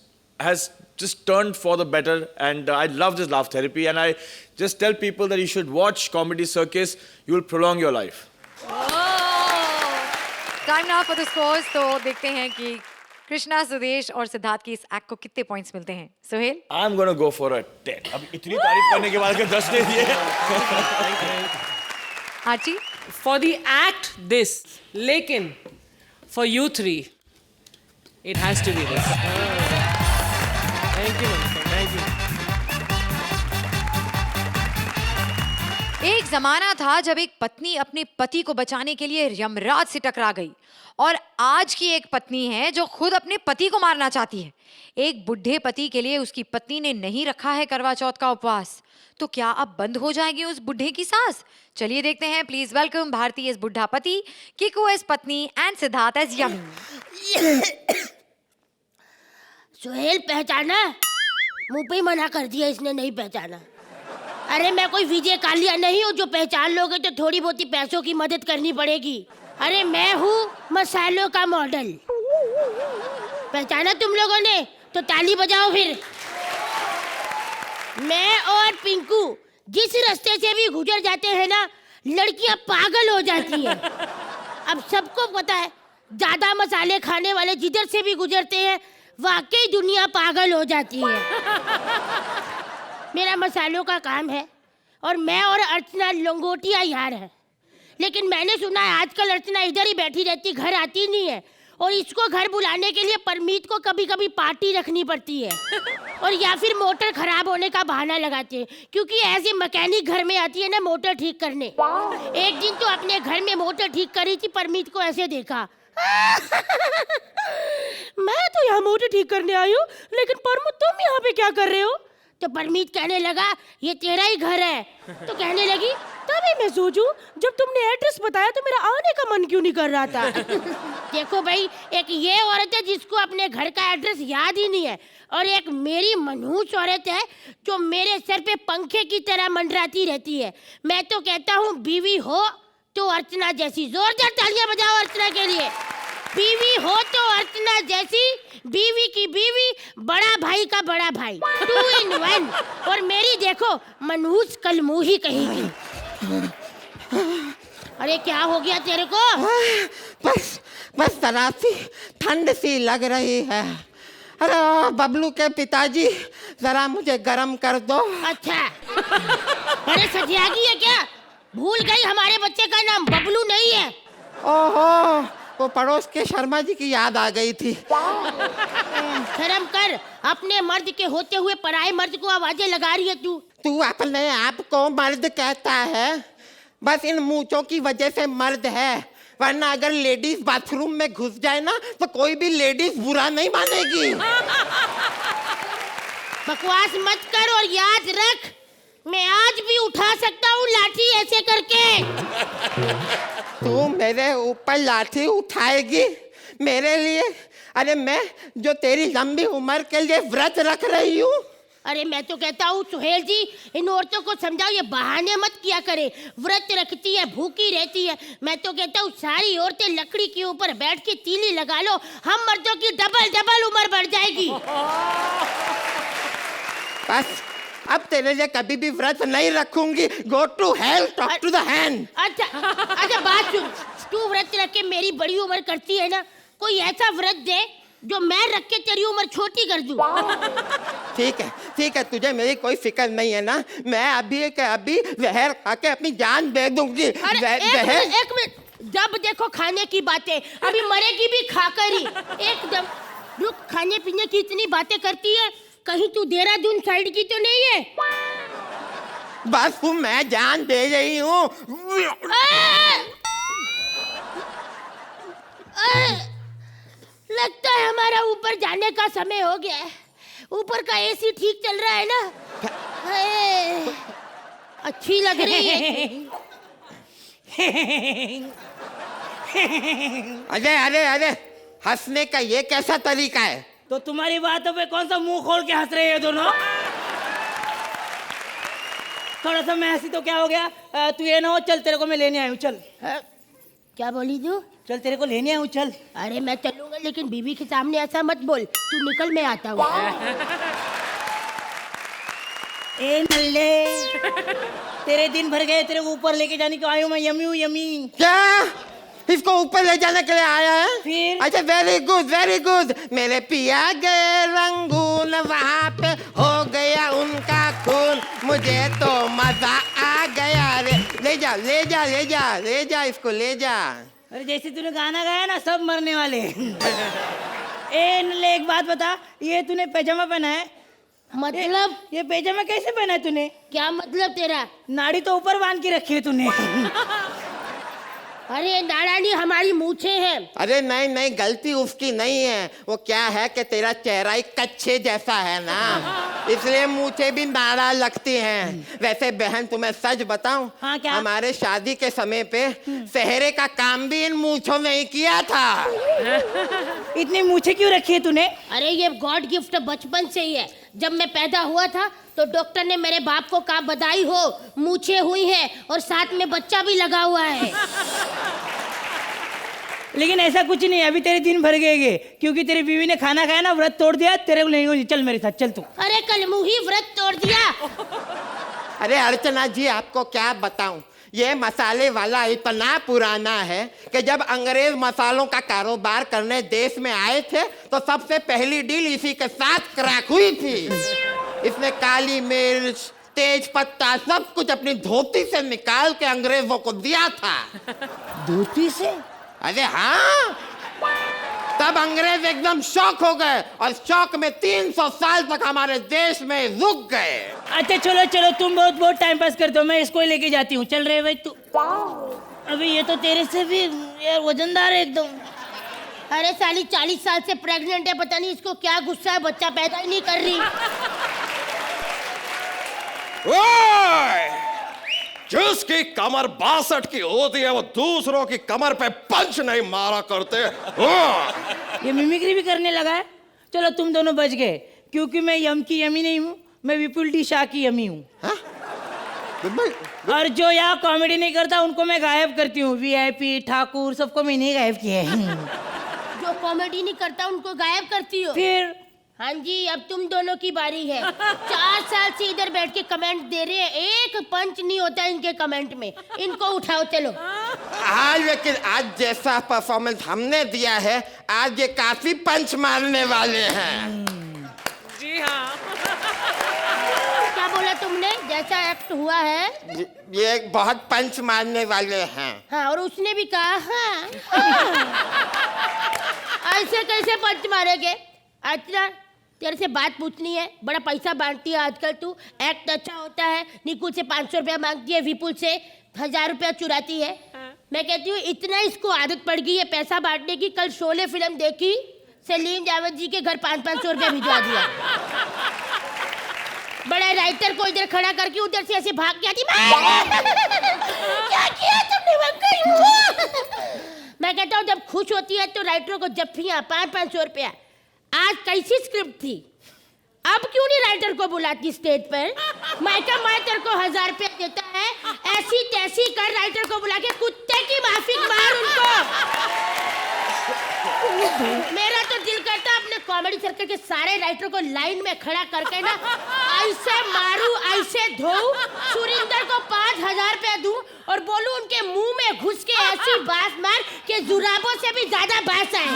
just turned for the better, and I love this laugh therapy, and I just tell people that you should watch Comedy Circus. You will prolong your life. Time now for the scores. तो देखते हैं कि कृष्णा, सुदेश और सिद्धार्थ की इस act को कितने points मिलते हैं। Sohail? I'm gonna go for a 10. अब इतनी तारीफ करने के बाद 10 दे दिए। Archie? For the act this, लेकिन for you three, it has to be this. Thank you, thank you. एक जमाना था जब एक पत्नी अपने पति को बचाने के लिए यमराज से टकरा गई, और आज की एक पत्नी है जो खुद अपने पति को मारना चाहती है। एक बुढ़े पति के लिए उसकी पत्नी ने नहीं रखा है करवा चौथ का उपवास, तो क्या अब बंद हो जाएगी उस बुढ़े की सांस? चलिए देखते हैं। प्लीज वेलकम भारती एज बुढ़ा पति, किकू एज पत्नी एंड सिद्धार्थ एज यमी। सोहेल पहचाना? मुंह पे ही मना कर दिया इसने, नहीं पहचाना। अरे मैं कोई विजय कालिया नहीं हूँ जो पहचान लोगे तो थोड़ी बहुत ही पैसों की मदद करनी पड़ेगी। अरे मैं हूँ मसालों का मॉडल। पहचाना तुम लोगों ने? तो ताली बजाओ फिर। मैं और पिंकू जिस रास्ते से भी गुजर जाते हैं ना, लड़कियां पागल हो जाती हैं। अब सबको पता है ज्यादा मसाले खाने वाले जिधर से भी गुजरते हैं वाकई दुनिया पागल हो जाती है। मेरा मसालों का काम है और मैं और अर्चना लंगोटिया यार हैं। लेकिन मैंने सुना है आजकल अर्चना इधर ही बैठी रहती, घर आती नहीं है। और इसको घर बुलाने के लिए परमीत को कभी कभी पार्टी रखनी पड़ती है और या फिर मोटर खराब होने का बहाना लगाते हैं, क्योंकि ऐसे मैकेनिक घर में आती है ना मोटर ठीक करने। एक दिन तो अपने घर में मोटर ठीक करी थी, परमीत को ऐसे देखा मैं तो यहाँ मोटर ठीक करने आई हूँ, लेकिन परमीत तुम यहाँ पे क्या कर रहे हो? तो परमीत कहने लगा ये तेरा ही घर है। तो कहने लगी तभी मैं सोचूं जब तुमने एड्रेस बताया तो मेरा आने का मन क्यों नहीं कर रहा था। देखो भाई, एक ये औरत है जिसको अपने घर का एड्रेस याद ही नहीं है, और एक मेरी मनहूस औरत है जो मेरे सर पे पंखे की तरह मंडराती रहती है। मैं तो कहता हूँ बीवी हो तो अर्चना जैसी। जोरदार तालियां बजाओ अर्चना के लिए। बीवी हो तो अर्चना जैसी, बीवी की बीवी, बड़ा भाई का बड़ा भाई, 2 in 1। और मेरी देखो मनहूस कलमुही कहेगी। अरे क्या हो गया तेरे को? बस जरा सी ठंड सी लग रही है। अरे बबलू के पिताजी जरा मुझे गरम कर दो। अच्छा, अरे सठियागी है क्या? भूल गई हमारे बच्चे का नाम बबलू नहीं है। ओहो, वो पड़ोस के शर्मा जी की याद आ गई थी। शर्म कर, अपने मर्द के होते हुए पराये मर्द को आवाजें लगा रही है तू। तू अपने आप को मर्द कहता है, बस इन मूंछों की वजह से मर्द है, वरना अगर लेडीज बाथरूम में घुस जाए ना तो कोई भी लेडीज बुरा नहीं मानेगी। बकवास मत कर और याद रख, मैं आज भी उठा सकता हूँ लाठी ऐसे करके। तू मेरे ऊपर लाठी उठाएगी मेरे लिए? अरे मैं जो तेरी लंबी उम्र के लिए व्रत रख रही हूँ। अरे मैं तो कहता हूँ सुहेल जी, इन औरतों को समझाओ ये बहाने मत किया करे। व्रत रखती है, भूखी रहती है। मैं तो कहता हूँ सारी औरतें लकड़ी के ऊपर बैठ के तीली लगा लो, हम मर्दों की डबल उम्र बढ़ जाएगी। बस अब तेरे लिए कभी भी व्रत नहीं रखूंगी। Go to hell, talk to the hand. अच्छा बात सुन, तू व्रत रख के मेरी बड़ी उम्र करती है ना, कोई ऐसा व्रत दे जो मैं रख के तेरी उम्र छोटी कर दूं। ठीक है, तुझे मेरी कोई फिक्र नहीं है ना। मैं अभी के अभी जहर खा के अपनी जान दे दूंगी। एक मिनट, जब देखो खाने की बातें, अभी मरेगी भी खाकर ही। एकदम रुक, खाने पीने की इतनी बातें करती है, कहीं तू देहरादून साइड की तो नहीं है? बस मैं जान दे रही हूँ। लगता है हमारा ऊपर जाने का समय हो गया है। ऊपर का एसी ठीक चल रहा है ना? अच्छी लग रही है। अरे हंसने का ये कैसा तरीका है? तो तुम्हारी बातों पे कौन सा मुंह खोल के हंस रहे हैं दोनों? थोड़ा सा मैं हंसी तो क्या हो गया? तू ये ना हो, चल तेरे को मैं लेने आई हूँ, चल। क्या बोली तू? चल तेरे को लेने आई हूँ, चल। अरे मैं चलूंगा, लेकिन बीवी के सामने ऐसा मत बोल। तू निकल, मैं आता हूँ। ए नल्ले, तेरे दिन भर गए, तेरे को ऊपर लेके जाने को आई हूँ मैं। यमी। क्या इसको ऊपर ले जाने के लिए आया है? फिर? अच्छा, वेरी गुड। मेरे पिया गए रंगून, वहाँ पे हो गया उनका खून, मुझे तो मजा आ गया रे। ले जा इसको, ले जा। अरे जैसे तूने गाना गाया ना, सब मरने वाले। ए नल्ले, एक बात बता, ये तूने पैजामा पहना है? मतलब ये पैजामा कैसे पहना है तूने? क्या मतलब तेरा? नाड़ी तो ऊपर बांध के रखी है तूने। अरे नारायणी, हमारी मूछे हैं। अरे नहीं, गलती उसकी नहीं है। वो क्या है कि तेरा चेहरा ही कच्छे जैसा है ना, इसलिए मूछे भी नाड़ा लगती हैं। वैसे बहन, तुम्हें सच बताऊं? हाँ, क्या? हमारे शादी के समय पे सेहरे का काम भी इन मूछों में ही किया था। इतनी मूछे क्यों रखी है तूने? अरे ये गॉड गिफ्ट बचपन से ही है। जब मैं पैदा हुआ था तो डॉक्टर ने मेरे बाप को कहा बधाई हो, मूछें हुई है और साथ में बच्चा भी लगा हुआ है। लेकिन ऐसा कुछ नहीं, अभी तेरे दिन भर गए क्योंकि तेरी बीवी ने खाना खाया ना, व्रत तोड़ दिया, तेरे को नहीं। चल मेरे साथ चल तू। अरे कल मुही व्रत तोड़ दिया। अरे अर्चना जी, आपको क्या बताऊं, ये मसाले वाला इतना पुराना है कि जब अंग्रेज मसालों का कारोबार करने देश में आए थे तो सबसे पहली डील इसी के साथ क्रैक हुई थी। इसने काली मिर्च, तेज पत्ता सब कुछ अपनी धोती से निकाल के अंग्रेजों को दिया था। धोती से? अरे हाँ, तब अंग्रेज एकदम शॉक हो गए और शॉक में 300 साल तक हमारे देश में रुक गए। अच्छा चलो चलो, तुम बहुत टाइम पास करते हो, मैं इसको ही लेके जाती हूँ। चल रहे भाई तू। अभी ये तो तेरे से भी यार वजनदार है एकदम। अरे साली 40 साल से प्रेग्नेंट है, पता नहीं इसको क्या गुस्सा है, बच्चा पैदा ही नहीं कर रही। जिसकी कमर 62 की होती है वो दूसरों की कमर पे पंच नहीं मारा करते। ये मिमिक्री भी करने लगा है। चलो तुम दोनों बच गए, क्योंकि मैं यम की यमी नहीं हूँ, मैं विपुल डी शाह की यमी हूँ। और जो यहाँ कॉमेडी नहीं करता उनको मैं गायब करती हूँ। VIP ठाकुर सबको मैंने गायब किया है। जो कॉमेडी नहीं करता उनको गायब करती हो? फिर हाँ जी, अब तुम दोनों की बारी है। 4 साल से इधर बैठ के कमेंट दे रहे हैं, एक पंच नहीं होता इनके कमेंट में। इनको उठाओ चलो। हाँ, लेकिन आज जैसा परफॉर्मेंस हमने दिया है, आज ये काफी पंच मारने वाले हैं। जी हाँ। क्या बोला तुमने? जैसा एक्ट हुआ है ये बहुत पंच मारने वाले हैं। हाँ, और उसने भी कहा हाँ। ऐसे कैसे पंच मारेंगे? अच्छा, तेरे से बात पूछनी है। बड़ा पैसा बांटती है आजकल तू, एक्ट अच्छा होता है, निकुल से 500 रुपया मांगती है, विपुल से 1000 रुपया चुराती है। मैं कहती हूँ इतना इसको आदत पड़ गई है पैसा बांटने की। कल शोले फिल्म देखी, सलीम जावेद जी के घर 500 रुपया भिजवा दिया। बड़ा राइटर को इधर खड़ा करके उधर से ऐसे भाग के आती, क्या किया तुमने? मैं कहता हूँ जब खुश होती है तो राइटरों को जफ्फियाँ 500 रुपया। आज कैसी स्क्रिप्ट थी, अब क्यों नहीं राइटर को बुलाती स्टेज पर? मैं तेरे को 1000 रुपया देता है, ऐसी तैसी कर राइटर को बुला के कुत्ते की माफी मार उनको। मेरा तो दिल करता अपने कॉमेडी सर्कल के सारे राइटर को लाइन में खड़ा करके ना ऐसे मारू, ऐसे धोऊं, सुरिंदर को 5000 रुपया दूं और बोलूं उनके मुंह में घुस के ऐसी बात मार कि जुराबों से भी ज्यादा बात आए।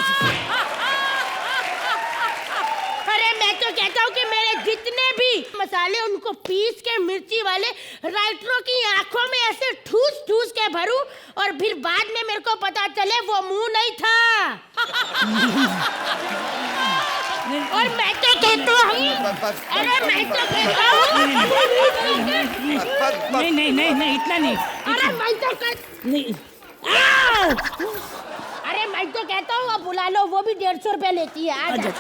अरे मैं तो कहता हूँ कि मेरे जितने भी मसाले उनको पीस के मिर्ची वाले राइटरों की आंखों में ऐसे ठूस ठूस के भरूं और फिर बाद में मेरे को पता चले वो मुंह नहीं था। और मैं तो कहता हूँ, अरे मैं तो कहता हूँ, नहीं इतना नहीं। अरे मैं तो नहीं, अरे मैं तो कहता हूँ अब बुला लो, वो भी 150 रुपया लेती है।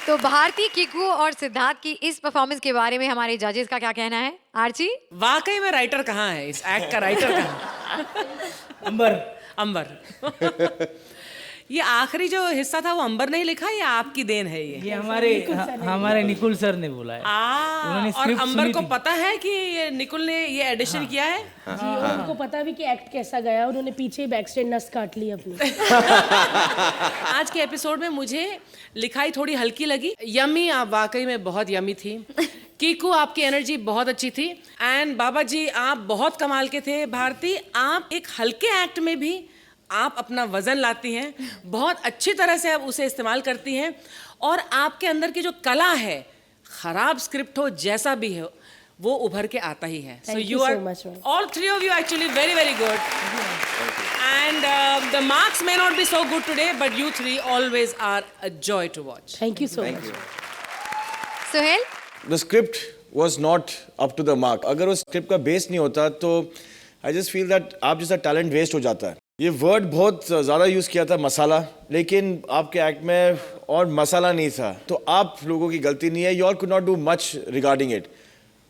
तो भारती, किकू और सिद्धार्थ की इस परफॉर्मेंस के बारे में हमारे जजेस का क्या कहना है? आर्ची, वाकई में राइटर कहाँ है? इस एक्ट का राइटर कहाँ है? अंबर। ये आखिरी जो हिस्सा था वो अंबर ने लिखा या आपकी देन है? ये हमारे निकुल सर ने बोला है। और अंबर को पता है कि ये निकुल ने ये एडिशन किया है? जी, और उनको पता भी कि एक्ट कैसा गया, उन्होंने पीछे बैक स्टेज नस काट ली अपनी। आज के एपिसोड में मुझे लिखाई थोड़ी हल्की लगी। यमी, आप वाकई में बहुत यमी थी। कीकू, आपकी एनर्जी बहुत अच्छी थी। एंड बाबा जी, आप बहुत कमाल के थे। भारती, आप एक हल्के एक्ट में भी आप अपना वजन लाती हैं, बहुत अच्छी तरह से आप उसे इस्तेमाल करती हैं और आपके अंदर की जो कला है, खराब स्क्रिप्ट हो जैसा भी हो, वो उभर के आता ही है। So you are so much, all three of you actually very very good. And the marks may not be so good today, but you three always are a joy to watch. Thank you so much. Suhail, The script was not up to the mark. अगर उस script का base नहीं होता तो I just feel that आप जैसा talent waste हो जाता है। ये वर्ड बहुत ज़्यादा यूज़ किया था, मसाला, लेकिन आपके एक्ट में और मसाला नहीं था, तो आप लोगों की गलती नहीं है। You all could not do much regarding it,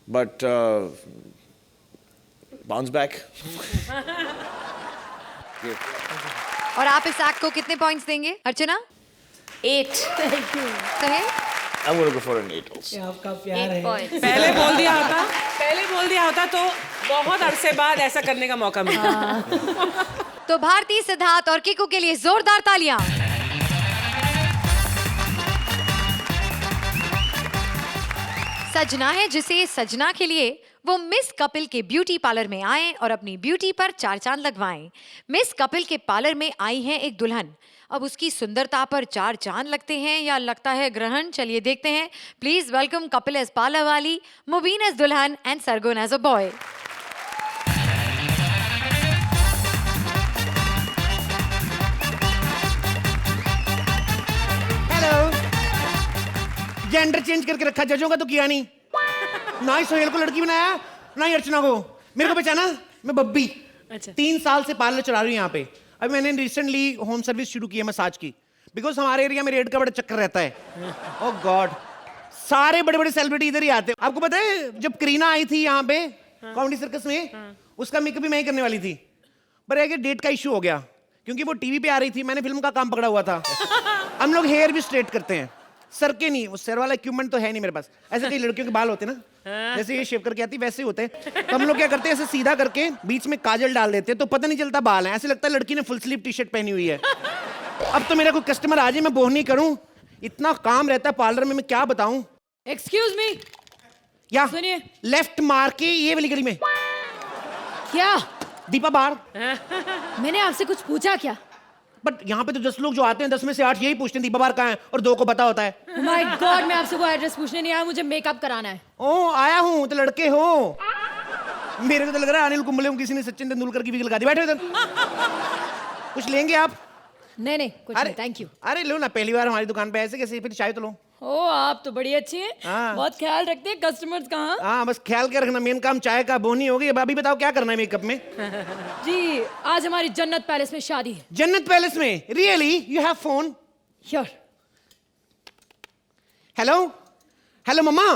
but bounce back. और आप इस एक्ट को कितने पॉइंट्स देंगे? अर्चना? 8. Sohail? I'm going to go for an 8 also. आपका प्यार 8 points. पहले बोल दिया होता तो बहुत अरसे बाद ऐसा करने का मौका मिला. तो भारती, सिद्धार्थ और किकू के लिए जोरदार तालियां. सजना है जिसे सजना के लिए वो मिस कपिल के ब्यूटी पार्लर में आए और अपनी ब्यूटी पर 4 चांद लगवाएं. मिस कपिल के पार्लर में आई हैं एक दुल्हन. अब उसकी सुंदरता पर 4 चांद लगते हैं या लगता है ग्रहण, चलिए देखते हैं. Please welcome Kapil as parlour वाली, मुबीन एज दुल्हन and Sargun as a boy. Hello. Gender change करके रखा जजों का तो किया नहीं. ना ही सोहेल को लड़की बनाया, ना ही अर्चना को. मेरे को पहचाना? मैं बब्बी. अच्छा. 3 साल से पार्लर चला रही हूँ यहाँ पे. अभी मैंने रिसेंटली होम सर्विस शुरू की है मसाज की, बिकॉज हमारे एरिया में रेट का बड़ा चक्कर रहता है. ओह गॉड, सारे बड़े बड़े सेलिब्रिटी इधर ही आते हैं. आपको पता है जब करीना आई थी यहाँ पे कॉमेडी सर्कस में, उसका मेकअप भी मैं ही करने वाली थी, पर है कि डेट का इशू हो गया क्योंकि वो टीवी पे आ रही थी. मैंने फिल्म का काम पकड़ा हुआ था. हम लोग हेयर भी स्ट्रेट करते हैं, सर के नहीं. वो सर वाला इक्विपमेंट तो है नहीं मेरे पास. ऐसे कई लड़कियों के बाल होते ना, जैसे ये शेव करके आती वैसे ही होते हैं. तो हम लोग क्या करते हैं, ऐसे सीधा करके बीच में काजल डाल देते हैं तो पता नहीं चलता बाल हैं. ऐसे लगता है लड़की ने फुल स्लीव टी शर्ट पहनी हुई है. अब तो मेरा कोई कस्टमर आ जाए मैं बोहनी करूं, इतना काम रहता है पार्लर में, मैं क्या बताऊं. Excuse me. या सुनिए. लेफ्ट मार के ये वाली गली में. क्या? दीपा बाहर. मैंने आपसे कुछ पूछा क्या? बट यहाँ पे तो 10 लोग जो आते हैं 10 में से 8 यही पूछते हैं दीपा बाहर कहाँ है, और 2 को पता होता है. माय गॉड, मैं आपसे कोई एड्रेस पूछने नहीं आया, मुझे मेकअप कराना है. ओ आया हूँ तो लड़के हो. मेरे को तो लग रहा है अनिल कुंबले को किसी ने सचिन तेंदुलकर की विग लगा दी. बैठो इधर. कुछ लेंगे आप? नहीं कुछ नहीं, थैंक यू. अरे लो ना, पहली बार हमारी दुकान पे ऐसे कैसे, फिर चाय तो लो. ओ आप तो बड़ी अच्छी हैं. हाँ. बहुत ख्याल रखते हैं कस्टमर्स का. हाँ बस ख्याल क्या रखना, मेन काम चाय का. बोनी होगी. अब अभी बताओ क्या करना है मेकअप में? जी आज हमारी जन्नत पैलेस में शादी है. जन्नत पैलेस में? Really? You have phone? Sure. Hello hello मम्मा.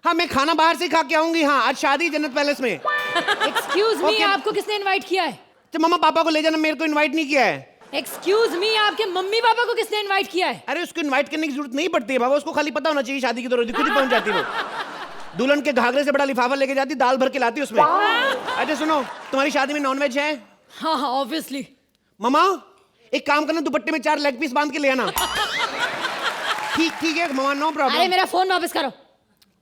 हाँ मैं खाना बाहर से खा के आऊंगी. हाँ आज शादी जन्नत पैलेस में. एक्सक्यूज मी, आपको किसने इनवाइट किया है? तो मम्मा पापा को ले जाना, मेरे को इनवाइट नहीं किया है. एक्सक्यूज मी, आपके मम्मी पापा को किसने इनवाइट किया है? अरे उसको इनवाइट करने की जरूरत नहीं पड़ती है बाबा, उसको खाली पता होना चाहिए शादी की तो खुद ही पहुंच जाती है. वो दुल्हन के घाघरे से बड़ा लिफाफा लेके जाती, दाल भर के लाती उसमें. अच्छा सुनो, तुम्हारी शादी में नॉनवेज है? हाँ ऑब्वियसली. मम्मा एक काम करना, दुपट्टे में 4 लेग पीस बांध के ले आना. ठीक है मम्मा, नो प्रॉब्लम. अरे मेरा फोन वापस करो.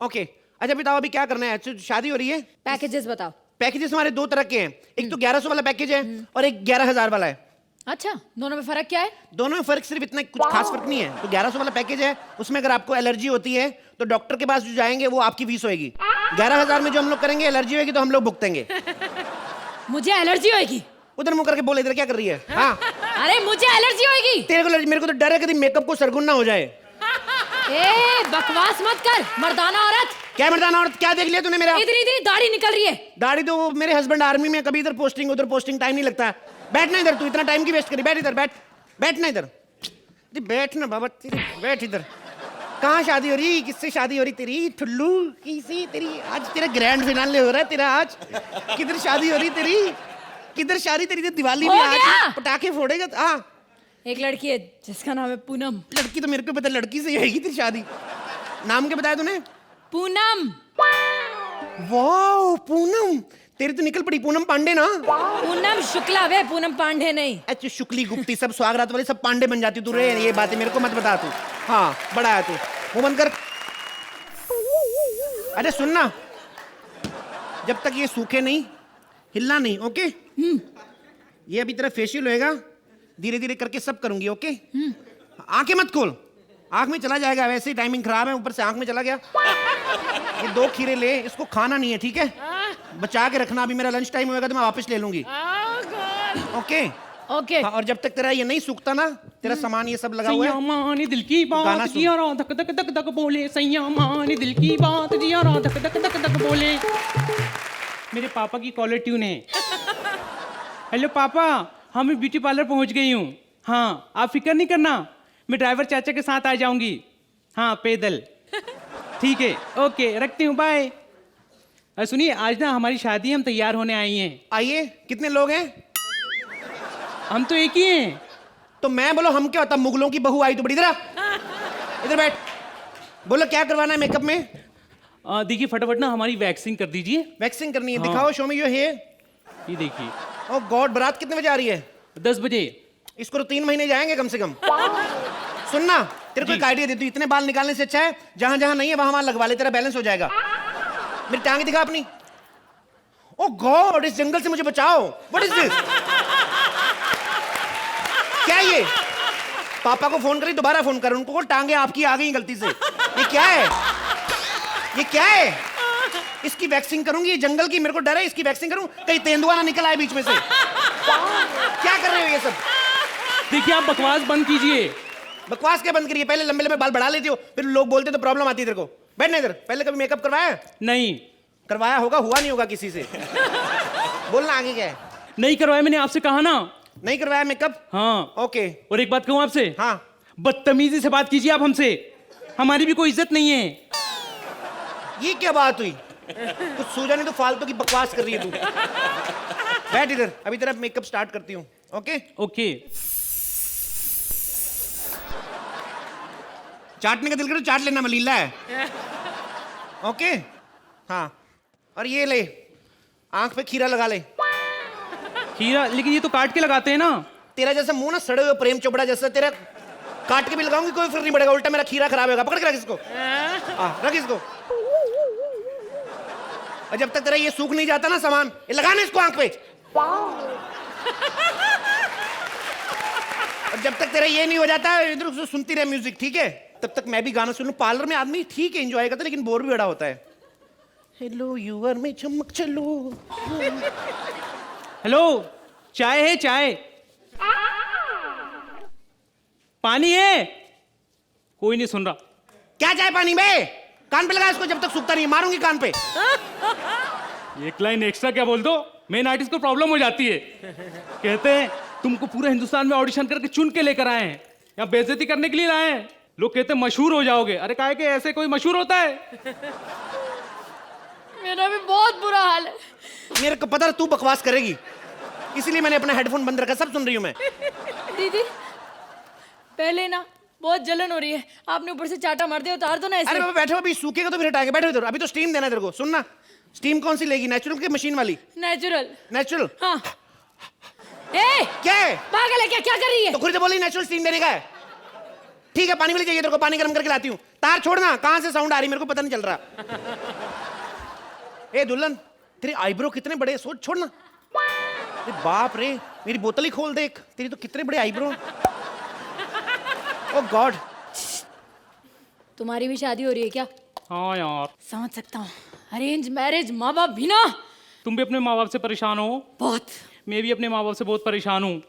ओके. अच्छा बताओ अभी क्या करना है? शादी हो रही है. पैकेजेस बताओ. पैकेजेस हमारे 2 तरह के हैं. एक तो 1100 वाला पैकेज है और एक 11,000 वाला है. अच्छा, दोनों में फर्क क्या है? दोनों में फर्क सिर्फ इतना, कुछ खास फर्क नहीं है. तो 1100 वाला पैकेज है, उसमें अगर आपको एलर्जी होती है तो डॉक्टर के पास जो जाएंगे वो आपकी फीस होगी. 11,000 में जो हम लोग करेंगे, एलर्जी होगी तो हम लोग भुगतेंगे. मुझे एलर्जी होगी? उधर मुंह करके बोले, इधर क्या कर रही है? हाँ. अरे मुझे एलर्जी होगी. तेरे को एलर्जी? मेरे को तो डर है कभी मेकअप को सरगुन ना हो जाए. ए बकवास मत कर, मर्दाना औरत. क्या मर्दाना औरत? क्या देख लिया तूने मेरा? इतनी दाढ़ी निकल रही है. दाढ़ी तो मेरे हस्बैंड आर्मी में, कभी इधर पोस्टिंग उधर पोस्टिंग, टाइम नहीं लगता. बैठना इधर, तू इतना टाइम की वेस्ट करी. बैठ इधर, बैठना इधर. बैठना बाबा, बैठ इधर. कहाँ शादी हो रही? किससे शादी हो रही तेरी? ठुल्लू किसी तेरी? आज तेरा ग्रैंड फिनाले हो रहा है तेरा. आज किधर शादी हो रही तेरी? किधर शादी तेरी? दिवाली में आज पटाखे फोड़ेगा. हाँ एक लड़की है जिसका नाम है पूनम. लड़की तो मेरे को पता, लड़की से होगी तेरी शादी. नाम क्या बताया तूने? पूनम. वाह पूनम, तेरी तो निकल पड़ी पूनम पांडे ना. पूनम शुक्ला वे, पूनम पांडे नहीं. अच्छा शुक्ली गुप्ती सब स्वागरात वाले सब पांडे बन जाती तू. रे ये बातें मेरे को मत बता तू. हाँ बड़ा है तू, मुंह बंद कर. अरे सुनना, जब तक ये सूखे नहीं हिलना नहीं. ओके? ये अभी तेरा फेशियल होएगा, धीरे धीरे करके सब करूंगी. ओके? आंखें मत खोल. आंख में चला जाएगा, वैसे ही टाइमिंग खराब है, ऊपर से आंख में चला गया. ये 2 खीरे ले, इसको खाना नहीं है ठीक है? बचा के रखना, अभी मेरा लंच टाइम होएगा तो मैं वापस ले लूंगी. ओके? ओके. और जब तक तेरा ये नहीं सूखता ना, तेरा सामान ये सब लगा हुआ है. मानी दिल की बात जिया रा धक धक धक धक बोले. सैया मानी दिल की बात जिया रा धक धक धक धक बोले. मेरे पापा की कॉलर ट्यून है. हेलो पापा, हाँ मैं ब्यूटी पार्लर पहुंच गई हूँ. हाँ आप फिक्र नहीं करना, मैं ड्राइवर चाचा के साथ आ जाऊंगी. हाँ पैदल. ठीक है ओके रखती हूँ, बाय. सुनिए आज ना हमारी शादी, हम तैयार होने आई हैं. आइए. कितने लोग हैं? हम तो एक ही हैं. तो मैं बोलो हम क्या होता, मुगलों की बहू आई तो बड़ी। इधर बैठ, बोलो क्या करवाना है मेकअप में? देखिए फटाफट ना हमारी वैक्सिंग कर दीजिए। वैक्सिंग करनी है? हाँ। दिखाओ, शो मी योर हेयर। ये देखिए। ओह गॉड, बारात कितने बजे आ रही है? 10 बजे। इसको तो 3 महीने जाएंगे कम से कम। सुनना, तेरे को एक आइडिया देती हूँ, इतने बाल निकालने से अच्छा है जहां जहां नहीं है वहां वहां लगवा ले, तेरा बैलेंस हो जाएगा। मेरी टांगे दिखा अपनी। ओह गॉड, इस जंगल से मुझे बचाओ। What is this? क्या ये? पापा को फोन करी, दोबारा फोन कर, उनको टांगे आपकी आ गई गलती से। ये क्या है? ये क्या है? इसकी वैक्सिंग करूंगी, ये जंगल की, मेरे को डर है इसकी वैक्सिंग करूं कहीं तेंदुआ ना निकल आए बीच में से। क्या कर रहे हो ये सब? देखिए आप बकवास बंद कीजिए। बकवास क्या बंद करिए? पहले लंबे लंबे बाल बढ़ा लेती हो, फिर लोग बोलते तो प्रॉब्लम आती है तेरे को। बैठना इधर। पहले कभी मेकअप करवाया? नहीं करवाया होगा, हुआ नहीं होगा किसी से। बोलना आगे क्या है? नहीं करवाया, मैंने आपसे कहा ना। नहीं करवाया मेकअप? हाँ। ओके। और एक बात कहूँ आपसे? हाँ। बदतमीजी से बात कीजिए आप हमसे, हमारी भी कोई इज्जत नहीं है। ये क्या बात हुई? कुछ सूझा नहीं तो फालतू की बकवास कर रही है तू। बैठ इधर, अभी तेरा मेकअप स्टार्ट करती हूँ। Okay okay. चाटने का दिल करे चाट लेना, मलीला है। ओके हाँ, और ये ले, आंख पे खीरा लगा ले। खीरा? लेकिन ये तो काट के लगाते हैं ना। तेरा जैसा मुंह ना सड़े हुए प्रेम चोपड़ा जैसा, तेरा काट के भी लगाऊंगी कोई फर्क नहीं पड़ेगा, उल्टा मेरा खीरा खराब होगा। पकड़ के रख इसको। रख इसको। और जब तक तेरा ये सूख नहीं जाता ना सामान, ये लगाना इसको आंख पे। और जब तक तेरा ये नहीं हो जाता इधर उधर सुनती रहे म्यूजिक, ठीक है? तब तक मैं भी गाना सुनूं। पार्लर में आदमी ठीक है एंजॉय करता है, लेकिन बोर भी बड़ा होता है। हेलो यूर में चमक चलो। हेलो, चाय है? चाय? पानी है? कोई नहीं सुन रहा। क्या चाय पानी में? कान पे लगा इसको, जब तक सूखता नहीं मारूंगी कान पे। एक लाइन एक्स्ट्रा क्या बोल दो, मेन आर्टिस्ट को प्रॉब्लम हो जाती है। कहते हैं तुमको पूरे हिंदुस्तान में ऑडिशन करके चुन के लेकर आए हैं, या बेइज्जती करने के लिए लाए हैं। लोग कहते हैं मशहूर हो जाओगे। अरे काहे के ऐसे कोई मशहूर होता है? मेरा भी बहुत बुरा हाल है। मेरे को पता तू बकवास करेगी, इसीलिए मैंने अपना हेडफोन बंद रखा, सब सुन रही हूँ मैं। दीदी पहले ना बहुत जलन हो रही है, आपने ऊपर से चाटा मार दिया, उतार दो ना ऐसे। अरे बाबा बैठो, अभी सूखेगा तो फिर हटाएंगे। बैठो इधर, अभी तो स्टीम देना है तेरे को। सुनना, स्टीम कौन सी लेगी, नेचुरल की मशीन वाली? नेचुरल। नेचुरल? हाँ। ए, क्या है? पागल है क्या कर रही है? तो खुद तो बोली नेचुरल स्टीम देने का है। ठीक है, पानी वाली चाहिए तेरे को, पानी गर्म करके लाती हूँ। तार छोड़ना, कहाँ से साउंड आ रही मेरे को पता नहीं चल रहा। ए दुल्हन, तेरे आईब्रो कितने बड़े, सोच छोड़ना। अरे बाप रे, मेरी बोतल ही खोल देख, तेरी तो कितने बड़े आईब्रो। ओह गॉड। तुम्हारी भी शादी हो रही है क्या? हाँ यार। समझ सकता हूँ, अरेंज मैरिज, माँ बाप बिना। तुम भी अपने माँ बाप से परेशान हो? बहुत। मैं भी अपने माँ बाप से बहुत परेशान हूँ।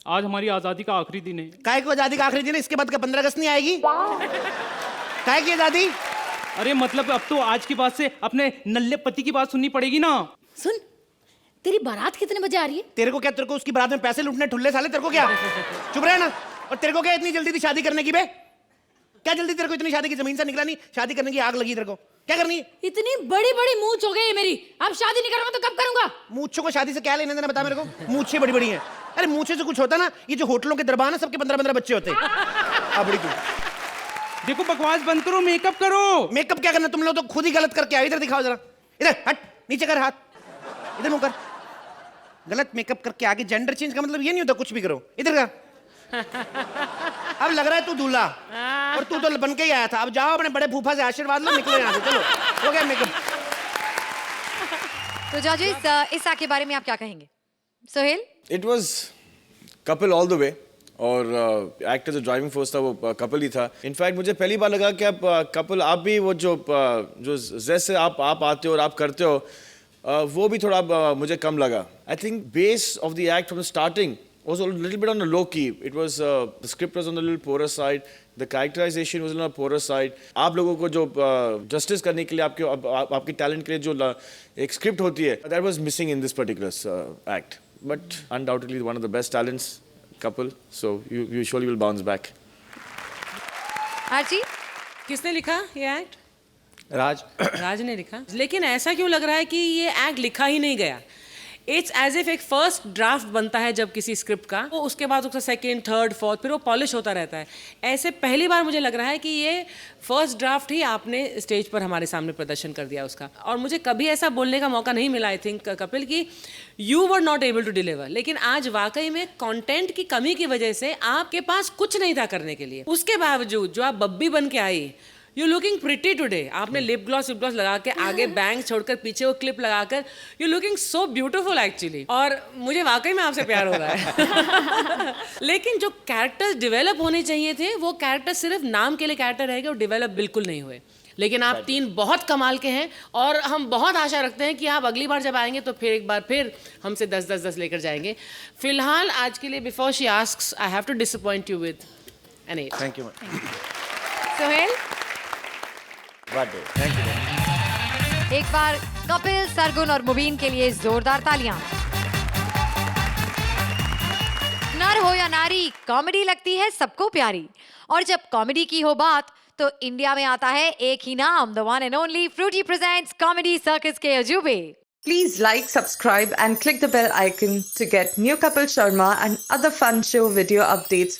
आज हमारी आजादी का आखिरी दिन है। काहे को आजादी का आखिरी दिन है? इसके बाद का 15 अगस्त नहीं आएगी? काहे की आजादी? अरे मतलब अब तो आज की बात से अपने नल्ले पति की बात सुननी पड़ेगी ना। सुन, तेरी बारात कितने बजे आ रही है? तेरे को क्या, तेरे को उसकी बारात में पैसे लूटने ठुल्ले साले, तेरे को क्या? चुप रहे ना। और तेरे को क्या इतनी जल्दी थी शादी करने की बे? क्या जल्दी तेरे को इतनी शादी की, जमीन से निकला नहीं, शादी करने की आग लगी तेरे को, क्या करनी है? इतनी बड़ी बड़ी मूंछ हो गई है मेरी, अब शादी नहीं करूंगा तो कब करूंगा? मूंछों को शादी से क्या लेने देना, बता मेरे को। मूंछें बड़ी बड़ी हैं। अरे मूंछे से कुछ होता ना, ये जो होटलों के दरबार है सबके 15-15 बच्चे होते हैं। बड़ी तू देखो, बकवास बंद करो, मेकअप करो। मेकअप क्या करना, तुम लोग तो खुद ही गलत करके आओ। इधर दिखाओ जरा, इधर हट, नीचे कर हाथ, इधर मुंह कर। गलत मेकअप करके आगे जेंडर चेंज का मतलब ये नहीं होता कुछ भी करो। इधर का अब लग रहा है तू दूल्हा, और तू तो बन के ही आया था। अब जाओ अपने बड़े फूफा से आशीर्वाद लो, निकलो यहाँ से, चलो हो गया मेकअप। तो जजेस, इस आग के बारे में आप क्या कहेंगे? Sohail? It was couple all the way, और एक्टर जो ड्राइविंग फोर्स था वो कपल ही था। इनफैक्ट मुझे पहली बार लगा कि आप कपल, आप भी वो जो जैसे आप आते हो और आप करते हो, वो भी थोड़ा मुझे कम लगा। I think base of the act from starting was a little bit on the low key. It was the script was on the little poorer side. The characterization was on the poorer side. आप लोगों को जो justice करने के लिए आपके talent के लिए जो एक script होती है, that was missing in this particular act. But undoubtedly one of the best talents couple. So you surely will bounce back. RG? किसने लिखा ये एक्ट? राज। राज ने लिखा। लेकिन ऐसा क्यों लग रहा है कि ये एक्ट लिखा ही नहीं गया? इट्स एज इफ एक फर्स्ट ड्राफ्ट बनता है जब किसी स्क्रिप्ट का, वो उसके बाद उसका सेकंड, थर्ड, फोर्थ, फिर वो पॉलिश होता रहता है। ऐसे पहली बार मुझे लग रहा है कि ये फर्स्ट ड्राफ्ट ही आपने स्टेज पर हमारे सामने प्रदर्शन कर दिया उसका। और मुझे कभी ऐसा बोलने का मौका नहीं मिला, आई थिंक कपिल, कि you were not able to deliver. लेकिन आज वाकई में कंटेंट की कमी की वजह से आपके पास कुछ नहीं था करने के लिए। उसके बावजूद जो आप बब्बी बन के आई, यू लुकिंग प्रिटी टुडे। आपने लिप ग्लॉस लगा के आगे बैंक छोड़कर पीछे वो क्लिप लगाकर, you looking so beautiful actually. और मुझे वाकई में आपसे प्यार हो रहा है। लेकिन जो कैरेक्टर्स डेवलप होने चाहिए थे, वो कैरेक्टर सिर्फ नाम के लिए कैरेक्टर रह गए और डेवलप बिल्कुल नहीं हुए। लेकिन आप तीन बहुत कमाल के हैं और हम बहुत आशा रखते हैं कि आप अगली बार जब आएंगे तो फिर एक बार फिर हमसे 10-10-10 लेकर जाएंगे। फिलहाल आज के लिए, before she asks, I have to disappoint you with an 8। Thank you. Sohail, एक बार कपिल, सरगुन और मुबीन के लिए जोरदार तालियां। नर हो या नारी, कॉमेडी लगती है सबको प्यारी। और जब कॉमेडी की हो बात तो इंडिया में आता है एक ही नाम, the one and only Frooti presents comedy circus के अजूबे। Please like, subscribe and click the bell icon to get new Kapil Sharma and other fun show video updates